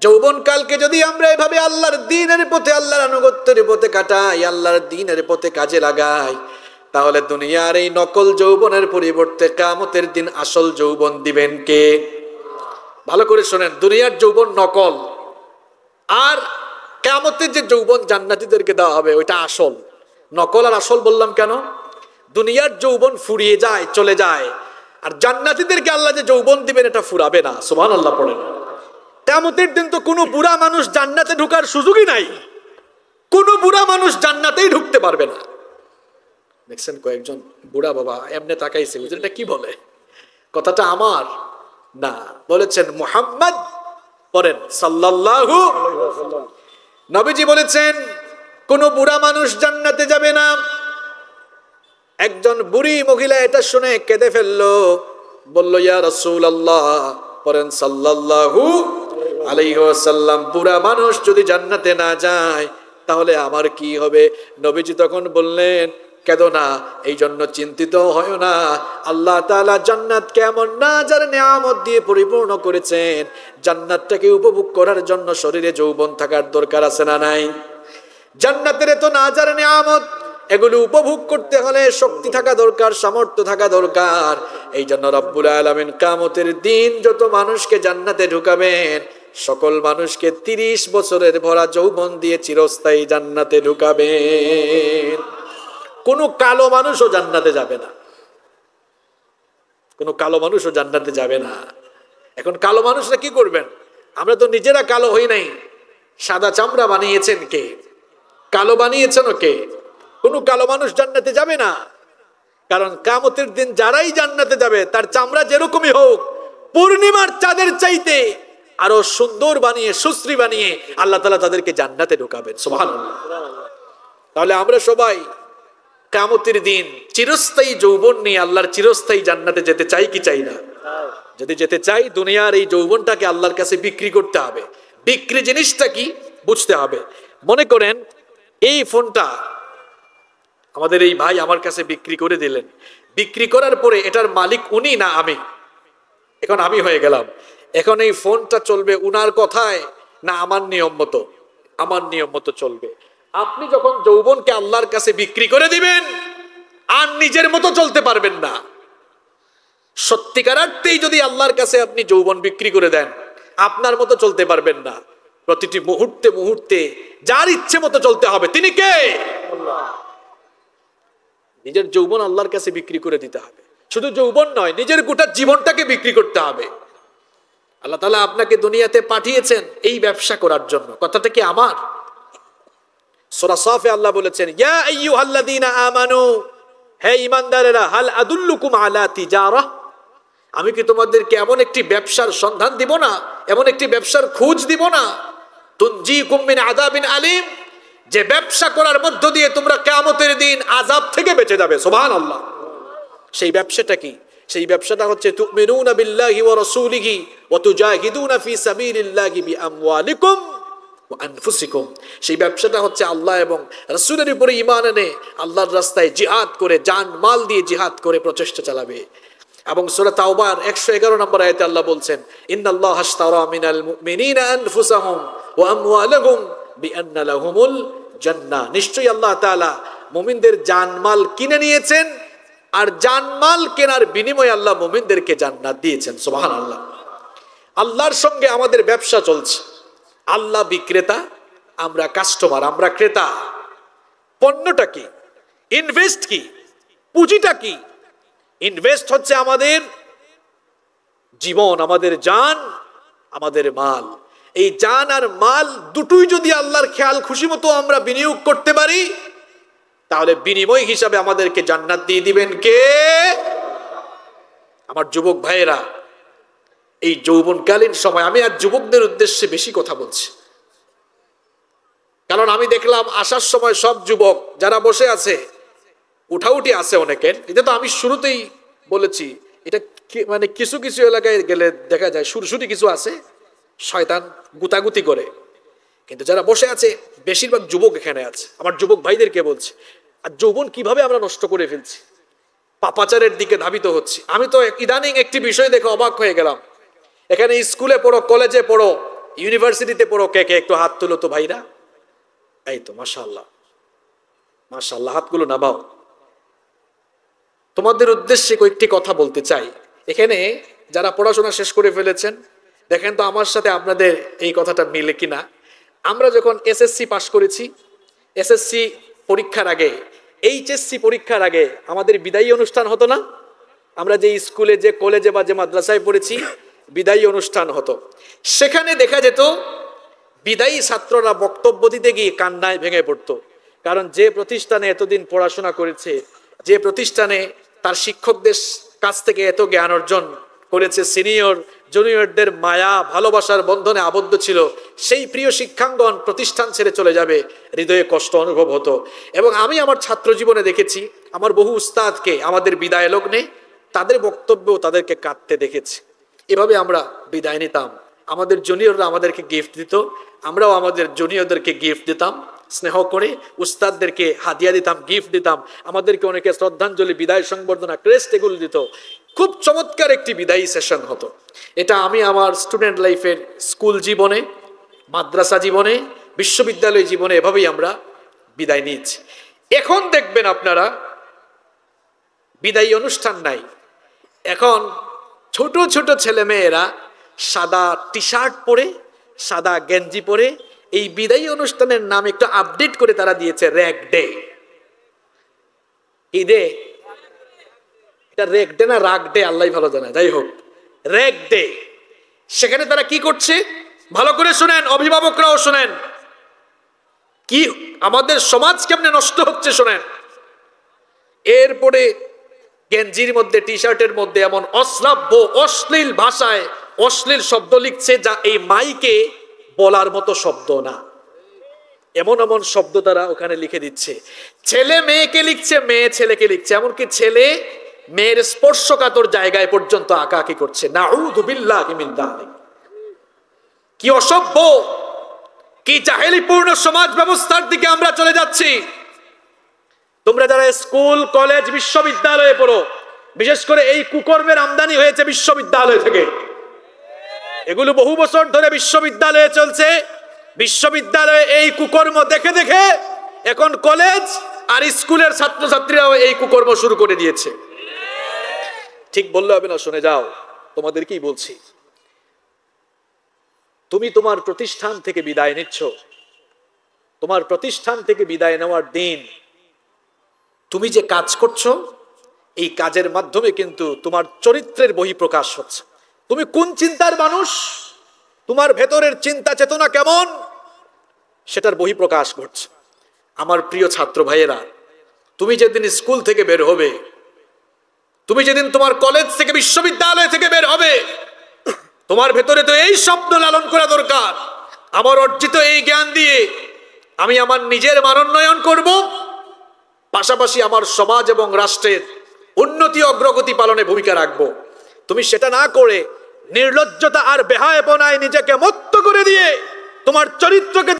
যৌবনকালকে যদি আমরা এভাবে আল্লাহর দ্বীনের পথে, আল্লাহর আনুগত্যের পথে কাটাই, আল্লাহর দ্বীনের পথে কাজে লাগাই, তাহলে দুনিয়ার এই নকল যৌবনের পরিবর্তে কিয়ামতের দিন আসল যৌবন দিবেন কে? ভালো করে শোনেন, দুনিয়ার যৌবন নকল, আর কিয়ামতের যে যৌবন জান্নাতীদেরকে দেওয়া হবে ওইটা আসল। নকল আর আসল বললাম কেন? দুনিয়ার যৌবন ফুরিয়ে যায়, চলে যায়, আর জান্নাতীদেরকে আল্লাহ যে যৌবন দিবেন এটা ফুরাবে না। সুবহানাল্লাহ পড়েন। কিয়ামতের দিন তো কোনো বুড়া মানুষ জান্নাতে ঢোকার সুযোগই নাই, কোনো বুড়া মানুষ জান্নাতেই ঢুকতে পারবে না। দেখছেন কয়েকজন বুড়া বাবা এমনি তাকাইছে, এটা কি বলে? কথাটা আমার না, বলেছেন মুহাম্মদ, পড়েন সাল্লাল্লাহু আলাইহি ওয়াসাল্লাম। নবীজি বলেছেন কোন বুড়া মানুষ জান্নাতে যাবে না। একজন বুড়ি মহিলা এটা শুনে কেঁদে ফেললো, বলল ইয়া রাসূলুল্লাহ, পড়েন সাল্লাল্লাহু আলাইহি ওয়াসাল্লাম, বুড়া মানুষ যদি জান্নাতে না যায় তাহলে আমার কি হবে? নবীজি তখন বললেন কেঁদো না, এই জন্য চিন্তিত হয় না। আল্লাহ তাআলা জান্নাতকে এমন নাজার নিয়ামত দিয়ে পরিপূর্ণ করেছেন, জান্নাতটাকে উপভোগ করার জন্য শরীরে যৌবন থাকার দরকার আছে না নাই? জান্নাতের এত নাজার নিয়ামত, এগুলো উপভোগ করতে হলে শক্তি থাকা দরকার, সামর্থ্য থাকা দরকার। এই জন্য রব্বুল আলামিন কিয়ামতের দিন যত মানুষকে জান্নাতে ঢুকাবেন, সকল মানুষকে 30 বছরের ভরা যৌবন দিয়ে চিরস্থায়ী জান্নাতে ঢুকাবেন। কোনো কালো মানুষও জান্নাতে যাবে না, কোনো কালো মানুষও জান্নাতে যাবে না। এখন কালো মানুষরা কি করবেন? আমরা তো নিজেরা কালো হই নাই, সাদা চামড়া বানিয়েছেন কে? কালো বানিয়েছেন কে? কোনো কালো মানুষ জান্নাতে যাবে না, কারণ কিয়ামতের দিন যারাই জান্নাতে যাবে তার চামড়া যেরকমই হোক, পূর্ণিমার চাঁদের চাইতে আরো সুন্দর বানিয়ে, সুশ্রী বানিয়ে আল্লাহ তাআলা তাদেরকে জান্নাতে ঢুকাবেন। সুবহানাল্লাহ। তাহলে আমরা সবাই কিয়ামতের দিন চিরস্থায়ী যৌবন নিয়ে আল্লাহর চিরস্থায়ী জান্নাতে যেতে চাই কি চাই না? যদি যেতে চাই, দুনিয়ার এই যৌবনটাকে আল্লাহর কাছে বিক্রি করতে হবে। বিক্রি জিনিসটা কি বুঝতে হবে। মনে করেন এই ফোনটা আমাদের এই ভাই আমার কাছে বিক্রি করে দিলেন, বিক্রি করার পরে এটার মালিক উনি না আমি, এখন আমি হয়ে গেলাম। এখন এই ফোনটা চলবে উনার কথায় না আমার নিয়ম মতো? আমার নিয়ম মতো চলবে। আপনি যখন যৌবনকে আল্লাহর কাছে বিক্রি করে দিবেন, আর নিজের মতো চলতে পারবেন না। সত্যিকার অর্থেই যদি আল্লাহর কাছে আপনি যৌবন বিক্রি করে দেন, আপনার মতো চলতে পারবেন না। প্রতিটি মুহূর্তে মুহূর্তে যার ইচ্ছে মতো চলতে হবে। তিনি কে? আল্লাহ। নিজের যৌবন আল্লাহর কাছে বিক্রি করে দিতে হবে। শুধু যৌবন নয়, নিজের গোটা জীবনটাকে বিক্রি করতে হবে। আল্লাহ তাআলা আপনাকে দুনিয়াতে পাঠিয়েছেন এই ব্যবসা করার জন্য। কথাটা কি আমার? সূরা সাফে আল্লাহ বলেছেন, ইয়া আইয়ুহাল্লাযীনা আমানু, হে ঈমানদারেরা, হাল আদুল্লুকুম আলা তিজারাহ, আমি কি তোমাদেরকে এমন একটি ব্যবসার সন্ধান দিব না, এমন একটি ব্যবসার খোঁজ দিব না, তুনজিকুম মিন আযাবিন আলীম, যে ব্যবসা করার মধ্য দিয়ে তোমরা কিয়ামতের দিন আযাব থেকে বেঁচে যাবে। সুবহানাল্লাহ। সেই ব্যবসাটা কি? সেই ব্যবসাটা হচ্ছে তুমিনুনা বিল্লাহি ওয়া রাসূলিহি ওয়া তুজাহিদুনা ফি সাবিলিল্লাহি বিআমওয়ালিকুম ওয়া আনফুসিকুম। সেই ব্যবসাটা হচ্ছে আল্লাহ এবং রাসূলের উপরে ঈমান এনে আল্লাহর রাস্তায় জিহাদ করে, জান মাল দিয়ে জিহাদ করে প্রচেষ্টা চালাবে। এবং সূরা তাওবার 111 নম্বর আয়াতে আল্লাহ বলছেন, ইন্নাল্লাহা আশতারা মিনাল মুমিনিনা আনফুসাহুম ওয়া আমওয়ালাহুম বিআন্না লাহুমুল জান্নাহ। নিশ্চয়ই আল্লাহ তাআলা মুমিনদের জানমাল কিনে নিয়েছেন, আর জানমাল কেনার বিনিময়ে আল্লাহ মুমিনদেরকে জান্নাত দিয়েছেন। সুবহানাল্লাহ। আল্লাহর সঙ্গে আমাদের ব্যবসা চলছে। আল্লাহ বিক্রেতা, আমরা কাস্টমার, আমরা ক্রেতা। পণ্যটা কি? ইনভেস্ট কি? পুঁজিটা কি? ইনভেস্ট হচ্ছে আমাদের জীবন, আমাদের জান, আমাদের মাল। এই জান আর মাল দুটোই যদি আল্লাহর খেয়াল খুশি মতো আমরা বিনিয়োগ করতে পারি, তাহলে বিনিময় হিসাবে আমাদেরকে জান্নাত দিয়ে দিবেন কে? আমার যুবক ভাইয়েরা, এই যৌবনকালীন সময় আমি আর যুবকদের উদ্দেশ্যে বেশি কথা বলছি, কারণ আমি দেখলাম আসার সময় সব যুবক যারা বসে আছে, উঠাউঠি আছে অনেকের। এটা তো আমি শুরুতেই বলেছি, এটা মানে কিছু কিছু এলাকায় গেলে দেখা যায় সুরসুরি কিছু আছে, শয়তান গুতাগুতি করে, কিন্তু যারা বসে আছে বেশিরভাগ যুবক এখানে আছে। আমার যুবক ভাইদেরকে বলছি, আর যৌবন কিভাবে আমরা নষ্ট করে ফেলছি, পাপাচারের দিকে ধাবিত হচ্ছি। আমি তো ইদানিং একটি বিষয় দেখে অবাক হয়ে গেলাম। এখানে স্কুলে পড়ো, কলেজে পড়ো, ইউনিভার্সিটিতে পড়ো, কে কে একটু হাত তুলো তো ভাইরা। এই তো মাশাআল্লাহ, মাশাআল্লাহ, হাতগুলো নামাও। তোমাদের উদ্দেশ্যে কয়েকটি কথা বলতে চাই। এখানে যারা পড়াশোনা শেষ করে ফেলেছেন, দেখেন তো আমার সাথে আপনাদের এই কথাটা মিলে কিনা। আমরা যখন এসএসসি পাশ করেছি, এসএসসি পরীক্ষার আগে, এইচএসসি পরীক্ষার আগে আমাদের বিদায়ী অনুষ্ঠান হতো না? আমরা যে স্কুলে, যে কলেজে বা যে মাদ্রাসায় পড়েছি, বিদায়ী অনুষ্ঠান হতো। সেখানে দেখা যেত বিদায়ী ছাত্ররা বক্তব্য দিতে গিয়ে কান্নায় ভেঙে পড়তো। কারণ যে প্রতিষ্ঠানে এতদিন পড়াশোনা করেছে, যে প্রতিষ্ঠানে তার শিক্ষকদের কাছ থেকে এত জ্ঞান অর্জন করেছে, সিনিয়র জুনিয়রদের মায়া ভালোবাসার বন্ধনে আবদ্ধ ছিল, সেই প্রিয় শিক্ষাঙ্গন প্রতিষ্ঠান ছেড়ে চলে যাবে, হৃদয়ে কষ্ট অনুভব হতো। এবং আমি আমার ছাত্র জীবনে দেখেছি আমার বহু উস্তাদকে আমাদের বিদায় লগ্নে তাদের বক্তব্যও তাদেরকে কাঁদতে দেখেছি। এভাবে আমরা বিদায় নিতাম, আমাদের জুনিয়ররা আমাদেরকে গিফট দিত, আমরাও আমাদের জুনিয়রদেরকে গিফট দিতাম, স্নেহ করে উস্তাদদেরকে হাদিয়া দিতাম, গিফট দিতাম। আমাদেরকে অনেকে শ্রদ্ধাঞ্জলি, বিদায় সংবর্ধনা, ক্রেস্ট এগুলো দিত। খুব চমৎকার একটি বিদায়ী সেশন হতো। এটা আমি আমার স্টুডেন্ট লাইফের, স্কুল জীবনে, মাদ্রাসা জীবনে, বিশ্ববিদ্যালয় জীবনে এভাবেই আমরা বিদায় নিয়েছি। এখন দেখবেন আপনারা বিদায়ী অনুষ্ঠান নাই। এখন ছোট ছোট ছেলে মেয়েরা সাদা টি শার্ট পরে, সাদা গেঞ্জি পরে, এই বিদায়ী অনুষ্ঠানের নাম একটু আপডেট করে তারা দিয়েছে র্যাগ ডে। কি ডে এটা? র্যাগ ডে না রাগ ডে, আল্লাহ ভালো জানে। যাই হোক, র্যাগ ডে। সেখানে তারা কি করছে ভালো করে শুনেন, অভিভাবকরাও শুনেন, কি আমাদের সমাজ কেমনে নষ্ট হচ্ছে শোনেন। এরপরে গেঞ্জির মধ্যে, টি শার্টের মধ্যে এমন অশ্রাব্য অশ্লীল ভাষায় অশ্লীল শব্দ লিখছে, যা এই মাইকে বলার মতো শব্দ না। এমন এমন শব্দ তারা ওখানে লিখে দিচ্ছে। ছেলে মেয়েকে লিখছে, মেয়ে ছেলেকে লিখছে, এমনকি ছেলে মেয়ের স্পর্শকাতর জায়গায় পর্যন্ত আঁকাআঁকি করছে। নাউযু বিল্লাহি মিন যালিক। কি অসভ্য, কি জাহেলিপূর্ণ সমাজ ব্যবস্থার দিকে আমরা চলে যাচ্ছি। তোমরা যারা স্কুল, কলেজ, বিশ্ববিদ্যালয়ে পড়ো, বিশেষ করে এই কুকর্মের আমদানি হয়েছে বিশ্ববিদ্যালয় থেকে। এগুলো বহু বছর ধরে বিশ্ববিদ্যালয়ে চলছে। বিশ্ববিদ্যালয়ে এই কুকর্ম দেখে দেখে এখন কলেজ আর স্কুলের ছাত্রছাত্রীরাও এই কুকর্ম শুরু করে দিয়েছে। ঠিক বললে হবে না, শুনে যাও, তোমাদেরকেই বলছি। তুমি তোমার প্রতিষ্ঠান থেকে বিদায় নিচ্ছ, তোমার প্রতিষ্ঠান থেকে বিদায় নেওয়ার দিন তুমি যে কাজ করছো, এই কাজের মাধ্যমে কিন্তু তোমার চরিত্রের বহিঃপ্রকাশ হচ্ছে। তুমি কোন চিন্তার মানুষ, তোমার ভেতরের চিন্তা চেতনা কেমন, সেটার বহিঃপ্রকাশ ঘটছে। আমার প্রিয় ছাত্র ভাইয়েরা, তুমি যেদিন স্কুল থেকে বের হবে, তুমি যেদিন তোমার কলেজ থেকে, বিশ্ববিদ্যালয় থেকে বের হবে, তোমার ভেতরে তো এই স্বপ্ন লালন করা দরকার, আমার অর্জিত এই জ্ঞান দিয়ে আমি আমার নিজের মানোন্নয়ন করব, পাশাপাশি আমার সমাজ এবং রাষ্ট্রের উন্নতি অগ্রগতি পালনে ভূমিকা রাখবো। তুমি সেটা না করে নির্লজ্জতা আর বেহায়াপনায় নিজেকে মত্ত করে দিয়ে তোমার চরিত্রকে।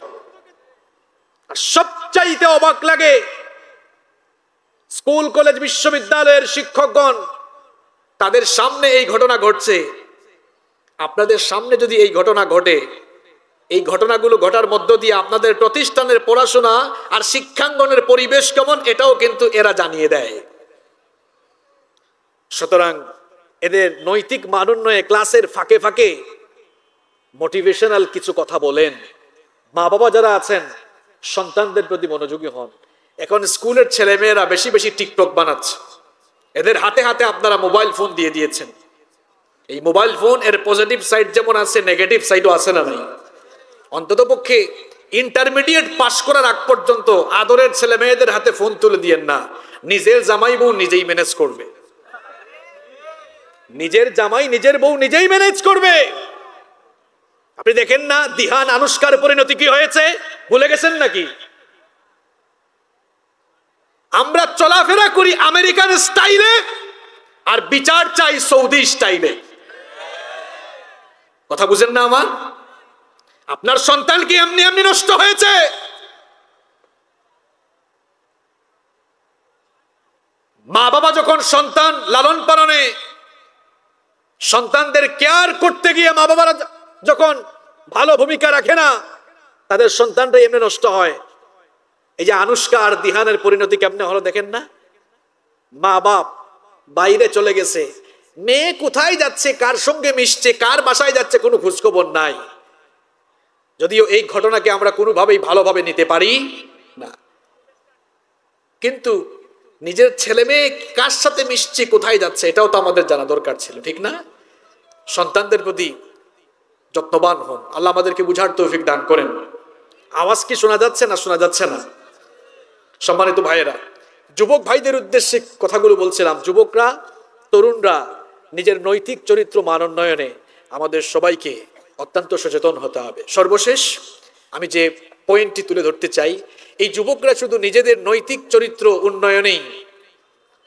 সবচাইতে অবাক লাগে, স্কুল, কলেজ, বিশ্ববিদ্যালয়ের শিক্ষকগণ, তাদের সামনে এই ঘটনা ঘটছে। আপনাদের সামনে যদি এই ঘটনা ঘটে, এই ঘটনাগুলো ঘটার মধ্য দিয়ে আপনাদের প্রতিষ্ঠানের পড়াশোনা আর শিক্ষাঙ্গনের পরিবেশ কেমন, এটাও কিন্তু এরা জানিয়ে দেয়। সুতরাং এদের নৈতিক মানোন্নয়ে ক্লাসের ফাঁকে ফাঁকে মোটিভেশনাল কিছু কথা বলেন, মা বাবা যারা আছেন সন্তানদের প্রতি মনোযোগী হন। এখন স্কুলের ছেলে মেয়েরা বেশি বেশি টিকটক বানাচ্ছে, এদের হাতে হাতে আপনারা মোবাইল ফোন দিয়ে দিয়েছেন। এই মোবাইল ফোন এর পজিটিভ সাইড যেমন আছে, নেগেটিভ সাইডও আছে না নাই? অন্তত পক্ষে ইন্টারমিডিয়েট পাস করার আগ পর্যন্ত আদরের ছেলে মেয়েদের হাতে ফোন তুলে দিয়েন না। নিজের জামাই বউ নিজেই ম্যানেজ করবে, নিজের জামাই নিজের বউ নিজেই ম্যানেজ করবে। আপনি দেখেন না দিহান আনুষ্কার পরিণতি কি হয়েছে, ভুলে গেছেন নাকি? আমরা চলাফেরা করি আমেরিকান স্টাইলে আর বিচার চাই সৌদি স্টাইলে। কথা বুঝেন না আমার? আপনার সন্তান কি এমনি এমনি নষ্ট হয়েছে? মা বাবা যখন সন্তান লালন পালনে, সন্তানদের কেয়ার করতে গিয়ে মা বাবারা যখন ভালো ভূমিকা রাখে না, তাদের সন্তানরা এমনি নষ্ট হয়। এই যে আনুষ্কা আর দিহানের পরিণতি কেমনে হলো দেখেন না? মা বাপ বাইরে চলে গেছে, মেয়ে কোথায় যাচ্ছে, কার সঙ্গে মিশছে, কার বাসায় যাচ্ছে কোনো খোঁজখবর নাই। যদিও এই ঘটনাকে আমরা কোনোভাবেই ভালোভাবে নিতে পারি না, কিন্তু নিজের ছেলে মেয়ে কার সাথে মিশছে, কোথায় যাচ্ছে, এটাও তো আমাদের জানা দরকার ছিল, ঠিক না? সন্তানদের প্রতি যত্নবান হন। আল্লাহ আমাদেরকে বুঝার তৌফিক দান করেন। আওয়াজ কি শোনা যাচ্ছে না শোনা যাচ্ছে না? সম্মানিত ভাইয়েরা, যুবক ভাইদের উদ্দেশ্যে কথাগুলো বলছিলাম। যুবকরা, তরুণরা নিজের নৈতিক চরিত্র মান উন্নয়নে আমাদের সবাইকে অত্যন্ত সচেতন হতে হবে। সর্বশেষ আমি যে পয়েন্টটি তুলে ধরতে চাই, এই যুবকরা শুধু নিজেদের নৈতিক চরিত্র উন্নয়নেই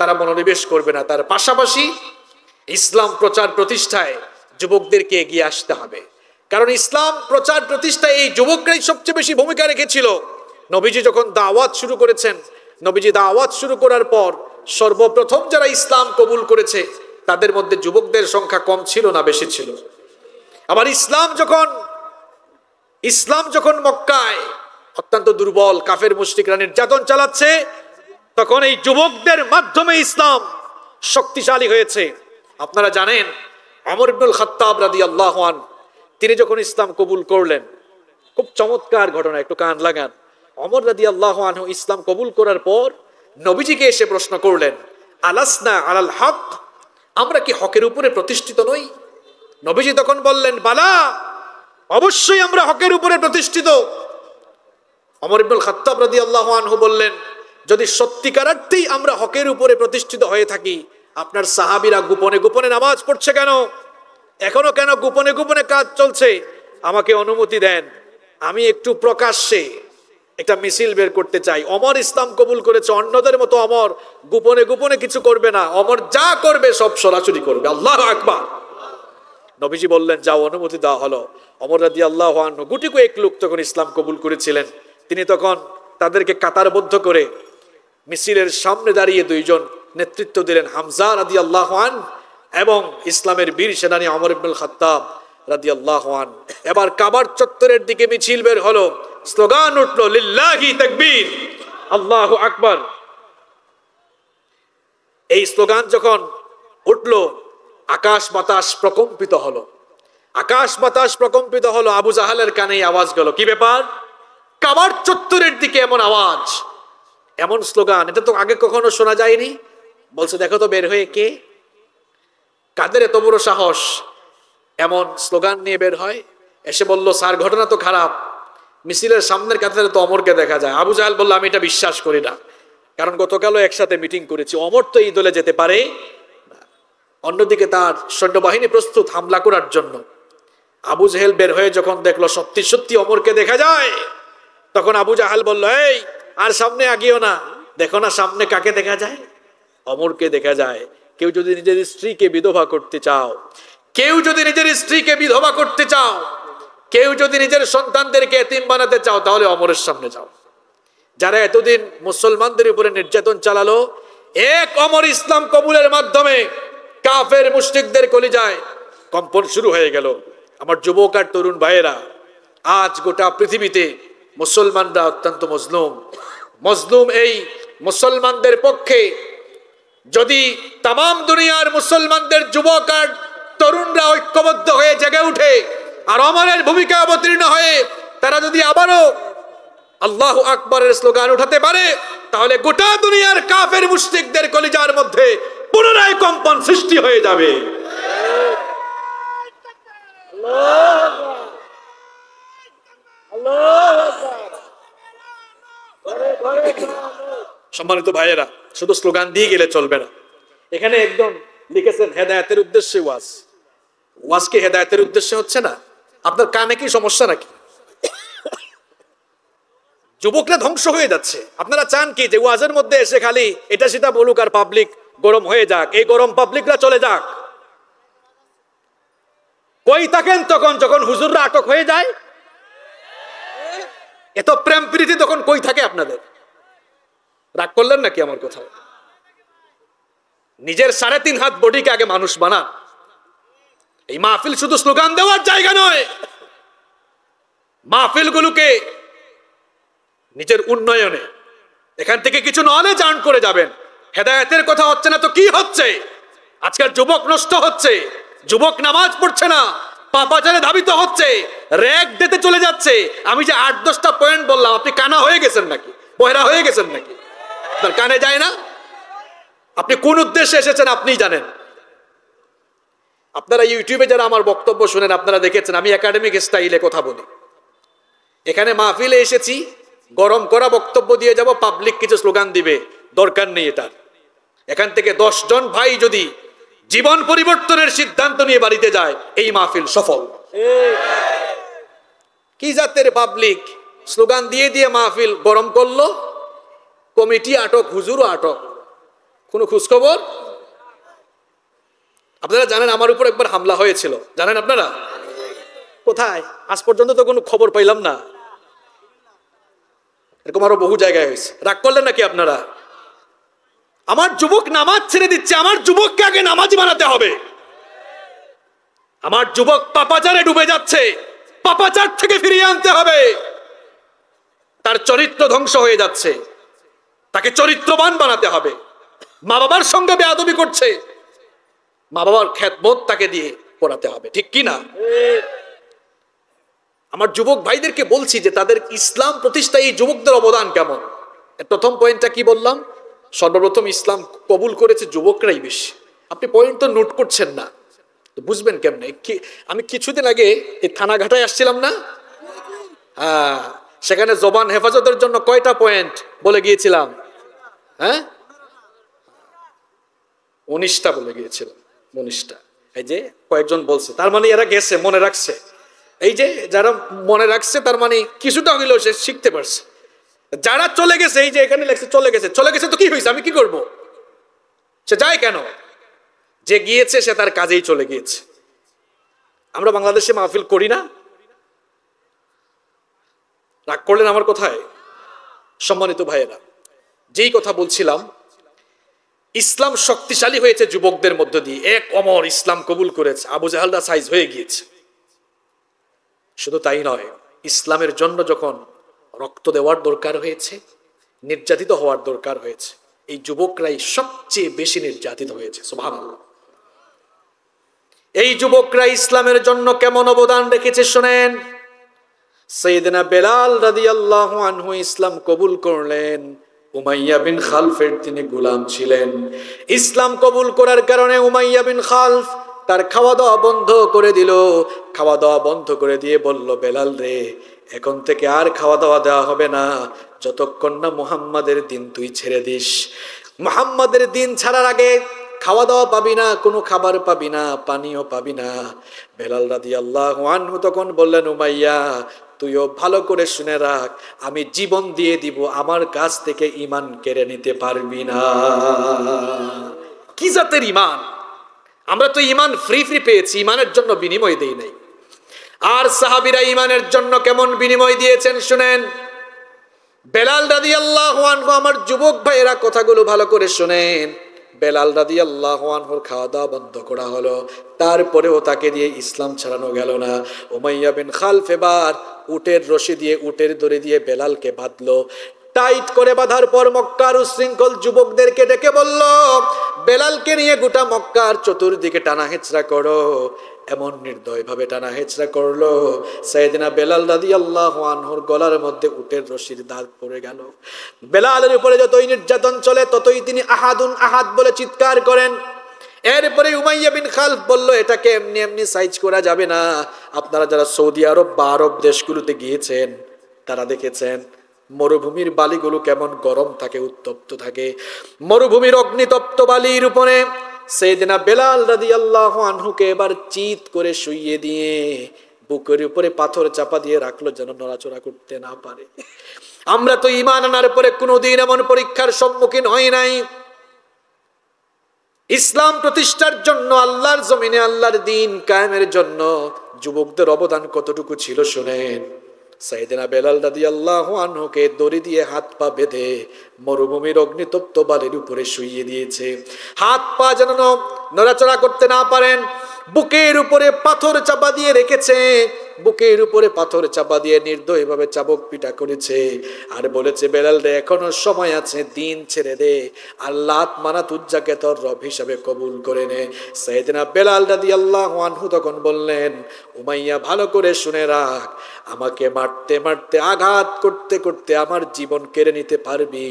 তারা মনোনিবেশ করবে না, তার পাশাপাশি ইসলাম প্রচার প্রতিষ্ঠায় যুবকদেরকে এগিয়ে আসতে হবে। কারণ ইসলাম প্রচার প্রতিষ্ঠায় এই যুবকরাই সবচেয়ে বেশি ভূমিকা রেখেছিল। নবীজি যখন দাওয়াত শুরু করেছেন, নবীজি দাওয়াত শুরু করার পর সর্বপ্রথম যারা ইসলাম কবুল করেছে তাদের মধ্যে যুবকদের সংখ্যা কম ছিল না, বেশি ছিল। আবার ইসলাম যখন মক্কায় অত্যন্ত দুর্বল কাফের মুশরিকরা নির্যাতন চালাচ্ছে, তখন এই যুবকদের মাধ্যমে ইসলাম শক্তিশালী হয়েছে। আপনারা জানেন ওমর ইবনুল খাত্তাব রাদিয়াল্লাহু আনহু তিনি যখন ইসলাম কবুল করলেন, খুব চমৎকার ঘটনা, একটু কান লাগান। ওমর রাদিয়াল্লাহু আনহু ইসলাম কবুল করার পর নবীজিকে এসে প্রশ্ন করলেন, আলাসনা আলাল হক, আমরা কি হকের উপরে প্রতিষ্ঠিত নই? নবীজি তখন বললেন, বালা, অবশ্যই আমরা হকের উপরে প্রতিষ্ঠিত। ওমর ইবনুল খাত্তাব রাদিয়াল্লাহু আনহু বললেন, যদি সত্যিকার অর্থেই আমরা হকের উপরে প্রতিষ্ঠিত হয়ে থাকি, আপনার সাহাবীরা গোপনে গোপনে নামাজ পড়ছে কেন? এখনো কেন গোপনে গোপনে কাজ চলছে? আমাকে অনুমতি দেন, আমি একটু প্রকাশ্যে একটা মিছিল বের করতে চাই। ওমর ইসলাম কবুল করেছে, অন্যদের মতো ওমর গোপনে গোপনে কিছু করবে না, ওমর যা করবে সব সরাসরি করবে। আল্লাহু আকবার। নবীজি বললেন, যাও, অনুমতি দেওয়া হলো। ওমর রাদিয়াল্লাহু আনহু গুটি কয়েক লোক তখন ইসলাম কবুল করেছিলেন। তিনি তখন তাদেরকে কাতারবদ্ধ করে মিছিলের সামনে দাঁড়িয়ে দুইজন নেতৃত্ব দিলেন, হামজা রাদিয়াল্লাহু আনহু এবং ইসলামের বীর সেনানী ওমর ইবনুল খাত্তাব রাদিয়াল্লাহু আনহু। এবার কাবার চত্বরের দিকে মিছিল বের হলো, স্লোগান উঠলো, লিল্লাহি তাকবীর, আল্লাহু আকবার। এই স্লোগান যখন উঠলো, আকাশ বাতাস প্রকম্পিত হলো, আকাশ বাতাস প্রকম্পিত হলো। আবু জাহালের কানে আওয়াজ গেল, কি ব্যাপার? কাবার চত্বরের দিকে এমন আওয়াজ, এমন স্লোগান, এটা তো আগে কখনো শোনা যায়নি। বলছে, দেখো তো বের হয়ে কে, কাদের এত বড় সাহস এমন স্লোগান নিয়ে বের হয়। এসে বলল, স্যার ঘটনা তো খারাপ, মিছিলের সামনের কাতারে তো অমরকে দেখা যায়। আবু জাহাল বলল, আমি এটা বিশ্বাস করি না, কারণ গতকালও একসাথে মিটিং করেছি, অমর তো এই দলে যেতে পারে না। অন্যদিকে তার সৈন্যবাহিনী প্রস্তুত হামলা করার জন্য। আবু জাহেল বের হয়ে যখন দেখলো সত্যি সত্যি অমরকে দেখা যায়, তখন আবু জাহাল বলল, এই আর সামনে আগিও না, দেখো না সামনে কাকে দেখা যায়? অমরকে দেখা যায়। কেউ যদি নিজের স্ত্রীকে বিধবা করতে চাও, কেউ যদি নিজের স্ত্রীকে বিধবা করতে চাও, কেউ যদি নিজের সন্তানদেরকে এতিম বানাতে চাও, তাহলে অমরের সামনে যাও। যারা এতদিন মুসলমানদের উপরে নির্যাতন চালালো, এক অমর ইসলাম কবুলের মাধ্যমে কাফের মুশরিকদের কলিজায় কম্পন শুরু হয়ে গেল। আমার যুবক আর তরুণ ভাইয়েরা, আজ গোটা পৃথিবীতে মুসলমানরা অত্যন্ত মজলুম। এই মুসলমানদের পক্ষে যদি তামাম দুনিয়ার মুসলমানদের যুবক আর তরুণরা ঐক্যবদ্ধ হয়ে জেগে উঠে আর ওমরের ভূমিকা অবতীর্ণ হয়ে তারা যদি আবারও আল্লাহু আকবরের স্লোগান উঠাতে পারে, তাহলে গোটা দুনিয়ার কাফের মুশরিকদের কলিজার মধ্যে পুনরায় কম্পন সৃষ্টি হয়ে যাবে। সম্মানিত ভাইয়েরা, শুধু স্লোগান দিয়ে গেলে চলবে না। এখানে একদম লিখেছেন হেদায়েতের উদ্দেশ্যে ওয়াজ। ওয়াজ কি হেদায়েতের উদ্দেশ্যে হচ্ছে না? আপনার কানে কি সমস্যা নাকি? যুবকরা ধ্বংস হয়ে যাচ্ছে। আপনারা চান কি যে ওয়াজের মধ্যে এসে খালি এটা সেটা বলুক আর পাবলিক গরম হয়ে যাক? এই গরম পাবলিকরা চলে যাক। কই থাকেন তখন যখন হুজুররা আটক হয়ে যায়? এত প্রেম প্রীতি তখন কই থাকে আপনাদের? রাগ করলেন নাকি আমার কথা? নিজের 3.5 হাত বডিকে আগে মানুষ বানান। এই মাহফিল শুধু স্লোগান দেওয়ার জায়গা নয়। মাহফিলগুলোকে নিজের উন্নয়নে, এখান থেকে কিছু নলেজ আর্ন করে যাবেন। হেদায়েতের কথা হচ্ছে না তো কি হচ্ছে? আজকাল যুবক নষ্ট হচ্ছে, যুবক নামাজ পড়ছে না, পাপাচারে ধাবিত হচ্ছে, র‍্যাগ দিতে চলে যাচ্ছে। আমি যে 8-10টা পয়েন্ট বললাম, আপনি কানা হয়ে গেছেন নাকি? বহেরা হয়ে গেছেন নাকি? আপনার কানে যায় না? আপনি কোন উদ্দেশ্যে এসেছেন আপনিই জানেন। আপনারা ইউটিউবে যারা আমার বক্তব্য শুনেন, আপনারা দেখেছেন আমি একাডেমিক স্টাইলে কথা বলি। এখানে মাহফিলে এসেছি, গরম করা বক্তব্য দিয়ে যাব, পাবলিক কিছু স্লোগান দিবে, দরকার নেই এটার। এখান থেকে 10 জন ভাই যদি জীবন পরিবর্তনের সিদ্ধান্ত নিয়ে বাড়িতে যায়, এই মাহফিল সফল। কি জাতের পাবলিক স্লোগান দিয়ে দিয়ে মাহফিল গরম করলো, কমিটি আটক, হুজুরও আটক, কোনো খোঁজখবর? আপনারা জানেন আমার উপর একবার হামলা হয়েছিল, জানেন আপনারা? কোথায়? আজ পর্যন্ত তো কোনো খবর পাইলাম না। এরকম আরো বহু জায়গায় হয়েছে। রাগ করলেন নাকি আপনারা? আমার যুবক নামাজ ছেড়ে দিচ্ছে, আমার যুবককে আগে নামাজি বানাতে হবে। আমার যুবক পাপাচারে ডুবে যাচ্ছে, পাপাচার থেকে ফিরিয়ে আনতে হবে। তার চরিত্র ধ্বংস হয়ে যাচ্ছে, তাকে চরিত্রবান বানাতে হবে। মা বাবার সঙ্গে বেয়াদবি করছে, মা বাবার খেদমত তাকে দিয়ে পড়াতে হবে, ঠিক কি না? আমার যুবক ভাইদেরকে বলছি যে তাদের ইসলাম প্রতিষ্ঠায় এই যুবকদের অবদান কেমন। প্রথম পয়েন্টটা কি বললাম? সর্বপ্রথম ইসলাম কবুল করেছে যুবকরাই বেশি। আপনি পয়েন্ট তো নোট করছেন না, তো বুঝবেন কেমনে? আমি কিছুদিন আগে এই থানাঘাটায় আসছিলাম না? হ্যাঁ, সেখানে জবান হেফাজতের জন্য কয়টা পয়েন্ট বলে গিয়েছিলাম? হ্যাঁ, 19টা বলে গিয়েছিলাম। 19টা। এই যে কয়েকজন বলছে, তার মানে এরা গেছে, মনে রাখছে। এই যে যারা মনে রাখছে, তার মানে কিছুটা হইলেও সে শিখতে পারছে। যারা চলে গেছে, এই যে এখানে লেখছে চলে গেছে, চলে গেছে তো কি হয়েছে, আমি কি করব? সে যায় কেন? যে গিয়েছে সে তার কাজেই চলে গিয়েছে। আমরা বাংলাদেশে মাহফিল করি না? রাগ করলেন আমার কথায়? সম্মানিত ভাইয়েরা, যেই কথা বলছিলাম, ইসলাম শক্তিশালী হয়েছে যুবকদের মধ্য দিয়ে। এক অমর ইসলাম কবুল করেছে, আবু জাহালরা সাইজ হয়ে গিয়েছে। শুধু তাই নয়, ইসলামের জন্য যখন রক্ত দেওয়ার দরকার হয়েছে, নির্যাতিত হওয়ার দরকার হয়েছে, এই যুবকরাই সবচেয়ে বেশি নির্যাতিত হয়েছে। সুবহানাল্লাহ। এই যুবকরা ইসলামের জন্য কেমন অবদান রেখেছে শুনেন। সাইয়েদনা বেলাল রাদিয়াল্লাহু আনহু ইসলাম কবুল করলেন। উমাইয়া বিন খালফের তিনি গোলাম ছিলেন। ইসলাম কবুল করার কারণে উমাইয়া বিন খালফ তার খাওয়া দাওয়া বন্ধ করে দিল। খাওয়া দাওয়া বন্ধ করে দিয়ে বলল, বেলাল রে, এখন থেকে আর খাওয়া দাওয়া দেওয়া হবে না যতক্ষণ না মুহাম্মাদের দিন তুই ছেড়ে দিস। মুহাম্মাদের দিন ছাড়ার আগে খাওয়া দাওয়া পাবি না, কোনো খাবার পাবি না, পানিও পাবি না। বেলাল রাদিয়াল্লাহু আনহু তখন বললেন, উমাইয়া তুইও ভালো করে শুনে রাখ, আমি জীবন দিয়ে দিব, আমার কাছ থেকে ঈমান কেড়ে নিতে পারবি না। কি জাতের ঈমান! আমরা তো ঈমান ফ্রি পেয়েছি, ঈমানের জন্য বিনিময় দেই নাই। আর সাহাবীরা ঈমানের জন্য কেমন বিনিময় দিয়েছেন শুনেন। বেলাল রাদিয়াল্লাহু আনহু, আমার যুবক ভাইয়েরা কথাগুলো ভালো করে শুনেন। বেলাল রাদিয়াল্লাহু আনহুর খাওয়া দাওয়া বন্ধ করা হলো, তারপরেও তাকে দিয়ে ইসলাম ছাড়ানো গেল না। উমাইয়া বিন খালফ এবার উটের রশি দিয়ে, উটের দড়ি দিয়ে বেলালকে বাঁধলো। টাইট করে বাঁধার পর মক্কার উশৃঙ্খল যুবকদেরকে ডেকে বলল, বেলালকে নিয়ে গোটা মক্কার চতুর্দিকে টানা হেঁচড়া করো, এমন নির্দয়ভাবে টানা হেঁচড়া করলো, সাইয়েদনা বেলাল রাদিয়াল্লাহু আনহুর গলার মধ্যে উটের রশির দাগ পড়ে গেল। বেলালের উপরে যতই নির্যাতন চলে ততই তিনি আহাদুন আহাদ বলে চিৎকার করেন। এরপরে উমাইয়া বিন খালফ বলল, এটাকে এমনি এমনি সাইজ করা যাবে না। আপনারা যারা সৌদি আরব বা আরব দেশগুলোতে গিয়েছেন তারা দেখেছেন মরুভূমির বালিগুলো কেমন গরম থাকে, উত্তপ্ত থাকে। মরুভূমির অগ্নিতপ্ত বালির উপরে সাইয়েদনা বেলাল রাদিয়াল্লাহু আনহুকে এবার চিৎ করে শুইয়ে দিয়ে বুকের উপরে পাথর চাপা দিয়ে রাখলো যেন নড়াচড়া করতে না পারে। আমরা তো ঈমান আনার পরে কোনোদিন এমন পরীক্ষার সম্মুখীন হই নাই। ইসলাম প্রতিষ্ঠার জন্য, আল্লাহর জমিনে আল্লাহর দ্বীন কায়েমের জন্য যুবকদের অবদান কতটুকু ছিল শুনেন। সাইয়েদনা বেলাল রাদিয়াল্লাহু আনহুকে দড়ি দিয়ে হাত পা বেঁধে মরুভূমির অগ্নিতপ্ত বালির উপরে শুইয়ে দিয়েছে, হাত পা যেন নড়াচড়া করতে না পারেন। বুকের উপরে পাথর চাপা দিয়ে রেখেছে, বুকের উপরে পাথর চাপা দিয়ে নির্দয়ভাবে চাবুক পিটা করেছে আর বলেছে, বেলাল রে এখনো সময় আছে, দিন ছেড়ে দে, আল্লাহ মানাত উজ্জাকে তোর রব হিসাবে কবুল করে নে। সাইয়েদনা বেলাল রাদিয়াল্লাহু আনহু তখন বললেন, উমাইয়া ভালো করে শুনে রাখ, আমাকে মারতে মারতে আঘাত করতে করতে আমার জীবন কেড়ে নিতে পারবি,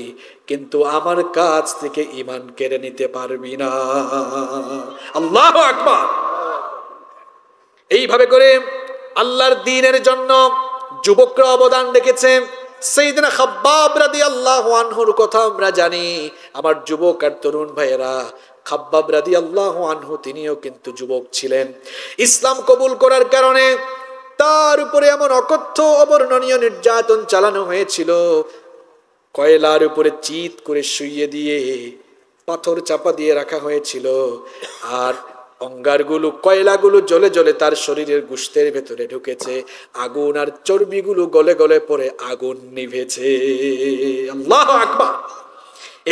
কিন্তু আমার কাছ থেকে ঈমান কেড়ে নিতে পারবি না। আল্লাহু আকবার। এইভাবে করে আল্লাহর দ্বীনের জন্য যুবকরা অবদান রেখেছে। সাইয়েদনা খাব্বাব রাদিয়াল্লাহু আনহুর কথা আমরা জানি। আমার যুবক আর তরুণ ভাইয়েরা, খাব্বাব রাদিয়াল্লাহু আনহু তিনিও কিন্তু যুবক ছিলেন। ইসলাম কবুল করার কারণে তার উপরে এমন অকথ্য অবর্ণনীয় নির্যাতন চালানো হয়েছিল, কয়লার উপরে চিৎ করে শুইয়ে দিয়ে পাথর চাপা দিয়ে রাখা হয়েছিল, আর অঙ্গারগুলো, কয়লাগুলো জ্বলে জ্বলে তার শরীরের গোশতের ভেতরে ঢুকেছে, আগুন আর চর্বিগুলো গলে গলে পড়ে আগুন নিভেছে। আল্লাহু আকবার।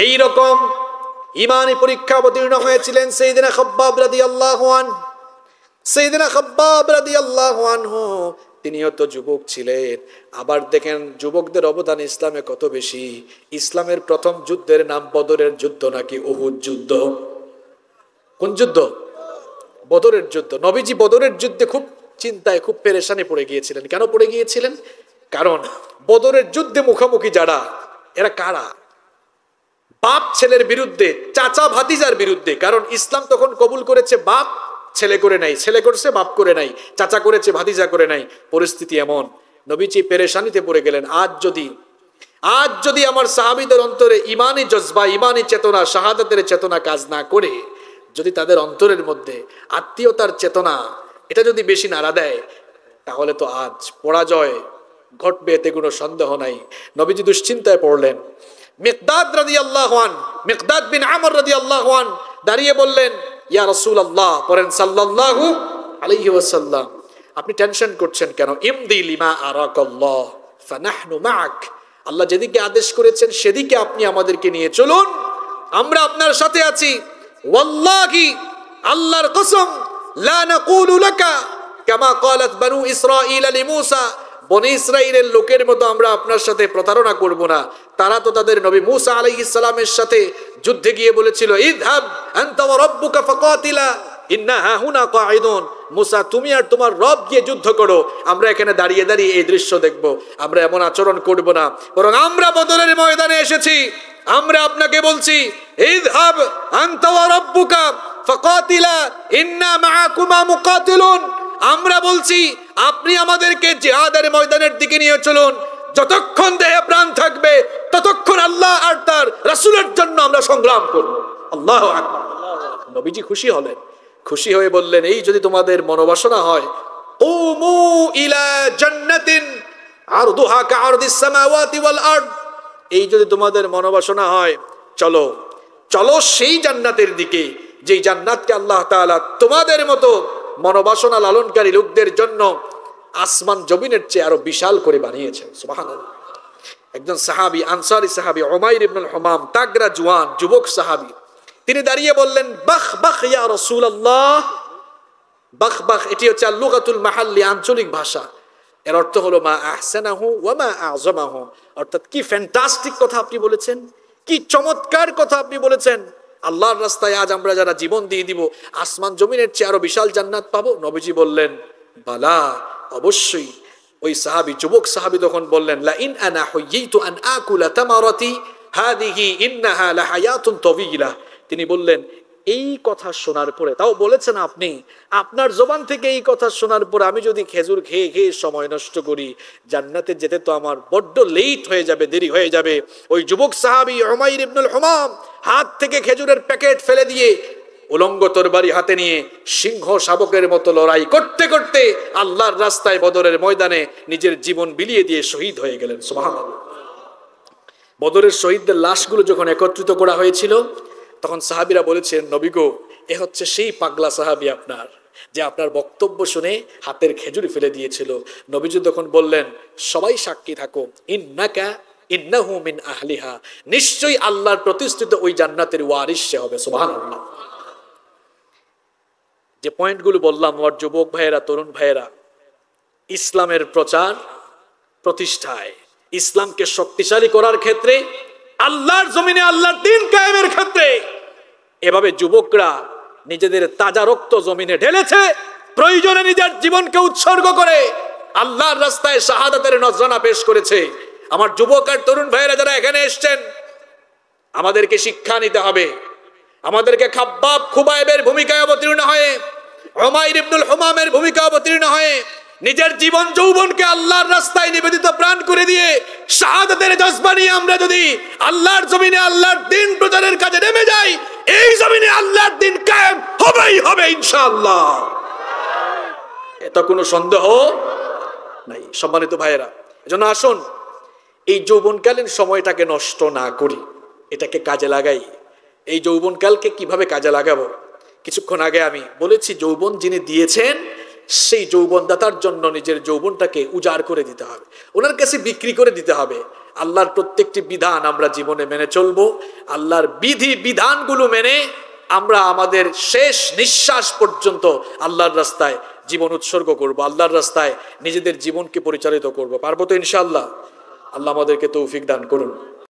এই রকম ঈমানি পরীক্ষা অবতীর্ণ হয়েছিলেন সাইয়েদনা খাব্বাব রাদিয়াল্লাহু আনহু। সাইয়েদনা খাব্বাব রাদিয়াল্লাহু আনহু তিনিও তো যুবক ছিলেন। আবার দেখেন যুবকদের অবদান ইসলামে কত বেশি। ইসলামের প্রথম যুদ্ধের নাম বদরের যুদ্ধ নাকি উহুদ যুদ্ধ? কোন যুদ্ধ? বদরের যুদ্ধ। নবীজি বদরের যুদ্ধে খুব চিন্তায়, খুব পেরেশানি পড়ে গিয়েছিলেন। কেন পড়ে গিয়েছিলেন? কারণ বদরের যুদ্ধে মুখোমুখি যারা, এরা কারা? বাপ ছেলের বিরুদ্ধে, চাচা ভাতিজার বিরুদ্ধে। কারণ ইসলাম তখন কবুল করেছে বাপ ছেলে করে নাই, ছেলে করছে বাপ করে নাই, চাচা করেছে ভাতিজা করে নাই। পরিস্থিতি এমন, নবীজি পেরেশানিতে পড়ে গেলেন। আজ যদি আমার সাহাবীদের অন্তরে ইমানি জজবা, ইমানি চেতনা, শাহাদাতের চেতনা কাজ না করে, যদি তাদের অন্তরের মধ্যে আত্মীয়তার চেতনা এটা যদি বেশি নাড়া দেয়, তাহলে তো আজ পরাজয় ঘটবে, এতে কোনো সন্দেহ নাই। নবীজি দুশ্চিন্তায় পড়লেন। মিকদাদ রাদিয়াল্লাহু আনহু, মিকদাদ বিন আমর রাদিয়াল্লাহু আনহু দাঁড়িয়ে বললেন, ইয়া রাসূলুল্লাহ, পড়েন সাল্লাল্লাহু আলাইহি ওয়াসাল্লাম, আপনি টেনশন করছেন কেন? ইমদি লিমা আরাকাল্লাহ ফানাহনু মাআক, আল্লাহ যেদিকে আদেশ করেছেন সেদিকে আপনি আমাদেরকে নিয়ে চলুন, আমরা আপনার সাথে আছি। ওয়াল্লাহি, আল্লাহর কসম, লা নাকুলু লাকা কামা ক্বালাত বানু ইসরাঈল লিমূসা, বনি ইসরাঈলের লোকের মতো আমরা আপনার সাথে প্রতারণা করব না। তারা তো তাদের নবী মূসা আলাইহিস সালামের সাথে যুদ্ধে গিয়ে বলেছিল, ইযহাব আনতা ওয়া রাব্বুকা ফাকাতিলা ইন্না হাহুনা কাঈদুন, মূসা তুমি আর তোমার রব গিয়ে যুদ্ধ করো, আমরা এখানে দাঁড়িয়ে দাঁড়িয়ে এই দৃশ্য দেখব, আমরা এমন আচরণ করব না, বরং আমরা বদরের ময়দানে এসেছি, আমরা আপনাকে বলছি, ইযহাব আনতা ওয়া রাব্বুকা ফাকাতিলা ইন্না মাআকুমা মুকাতিলুন, আমরা বলছি আপনি আমাদেরকে জিহাদের ময়দানের দিকে নিয়ে চলুন, যতক্ষণ দেহে প্রাণ থাকবে ততক্ষণ আল্লাহ আর তার রাসূলের জন্য আমরা সংগ্রাম করব। আল্লাহু আকবার। নবীজি খুশি হলেন, খুশি হয়ে বললেন, এই যদি তোমাদের মনোবাসনা হয়, কুমু ইলা জান্নাতিন আরদুহা কাআরদিস সামাওয়াতি ওয়াল আরদ, এই যদি তোমাদের মনোবাসনা হয়, চলো চলো সেই জান্নাতের দিকে, যেই জান্নাতকে আল্লাহ তাআলা তোমাদের মতো মনোবাসনা লালনকারী লোকদের জন্য আসমান জমিনের চেয়ে আরো বিশাল করে বানিয়েছেন। সুবহানাল্লাহ। একজন সাহাবী, আনসারী সাহাবী উমাইর ইবনুল হুমাম, তাগড়া জওয়ান যুবক সাহাবী, তিনি দাঁড়িয়ে বললেন, বাখ বাখ ইয়া রাসূলুল্লাহ। বাখ বাখ এটি হচ্ছে লুগাতুল মাহাল্লি, আঞ্চলিক ভাষা। এর অর্থ হলো মা আহসানাহু ওয়া মা আযমাহু, অর্থাৎ কি ফ্যান্টাস্টিক কথা আপনি বলেছেন, কি চমৎকার কথা আপনি বলেছেন, আল্লাহর রাস্তায় আজ আমরা যারা জীবন দিয়ে দিব আসমান জমিনের চেয়ে আরো বিশাল জান্নাত পাবো? নবীজি বললেন বালা, অবশ্যই। ওই সাহাবী, যুবক সাহাবী তখন বললেন লা ইন আনা হুয়িতু আন আকুলা তামারাতি হাদিহি ইন্নাহা লাহায়াতুন তাওয়িলা। তিনি বললেন এই কথা শোনার পরে, তাও বলেছেন আপনি, আপনার জবান থেকে এই কথা শোনার পরে আমি যদি খেজুর খেয়ে খেয়ে সময় নষ্ট করি, জান্নাতে যেতে তো আমার বড্ড লেট হয়ে যাবে, দেরি হয়ে যাবে। ওই যুবক সাহাবী উমাইর ইবনুল হুমাম হাত থেকে খেজুরের প্যাকেট ফেলে দিয়ে উলঙ্গ তরবারি হাতে নিয়ে সিংহ শাবকের মতো লড়াই করতে করতে আল্লাহর রাস্তায় বদরের ময়দানে নিজের জীবন বিলিয়ে দিয়ে শহীদ হয়ে গেলেন। সুবহানাল্লাহ। বদরের শহীদদের লাশগুলো যখন একত্রিত করা হয়েছিল তখন সাহাবীরা বলেছেন নবী গো, এ হচ্ছে সেই পাগলা সাহাবী আপনার, যে আপনার বক্তব্য শুনে হাতের খেজুরি ফেলে দিয়েছিল। নবীজি তখন বললেন সবাই সাক্ষী থাকো, ইন্নাহু মিন আহলিহা, নিশ্চয়ই আল্লাহর প্রতিষ্ঠিত ওই জান্নাতের ওয়ারিস সে হবে। সুবহানাল্লাহ। যে পয়েন্টগুলো বললাম আমার যুবক ভাইয়েরা, তরুণ ভাইয়েরা, ইসলামের প্রচার প্রতিষ্ঠায়, ইসলামকে শক্তিশালী করার ক্ষেত্রে, আল্লাহর জমিনে আল্লাহর দ্বীন কায়েমের ক্ষেত্রে এভাবে যুবকরা নিজেদের তাজা রক্ত জমিনে ঢেলেছে, প্রয়োজনে নিজের জীবনকে উৎসর্গ করে আল্লাহর রাস্তায় শাহাদাতের নজরানা পেশ করেছে। আমার যুবক আর তরুণ ভাইয়েরা যারা এখানে এসেছেন, আমাদেরকে শিক্ষা নিতে হবে। আমাদেরকে খাব্বাব খুবাইবের ভূমিকায় অবতীর্ণ হয়ে, উমাইর ইবনুল হুমামের ভূমিকা অবতীর্ণ হয়ে নিজের জীবন যৌবনকে আল্লাহর রাস্তায় নিবেদিত প্রাণ করে দিয়ে শাহাদাতের জজবা নিয়ে আমরা যদি আল্লাহর জমিনে আল্লাহর দ্বীন প্রচারের কাজে নেমে যাই, এই জমিনে আল্লাহর দ্বীন কায়েম হবেই হবে ইনশাআল্লাহ। এটা কোনো সন্দেহ নাই। সম্মানিত ভাইয়েরা, এজন্য আসুন এই যৌবনকালীন সময়টাকে নষ্ট না করি, এটাকে কাজে লাগাই। এই যৌবনকালকে কিভাবে কাজে লাগাবো? কিছুক্ষণ আগে আমি বলেছি যৌবন যিনি দিয়েছেন সেই যৌবনদাতার জন্য নিজের যৌবনটাকে উজাড় করে দিতে হবে, ওনার কাছে বিক্রি করে দিতে হবে। আল্লাহর প্রত্যেকটি বিধান আমরা জীবনে মেনে চলবো, আল্লাহর বিধি বিধানগুলো মেনে আমরা আমাদের শেষ নিঃশ্বাস পর্যন্ত আল্লাহর রাস্তায় জীবন উৎসর্গ করব, আল্লাহর রাস্তায় নিজেদের জীবনকে পরিচালিত করব। পারবো তো ইনশাআল্লাহ? আল্লাহ আমাদেরকে তৌফিক দান করুন।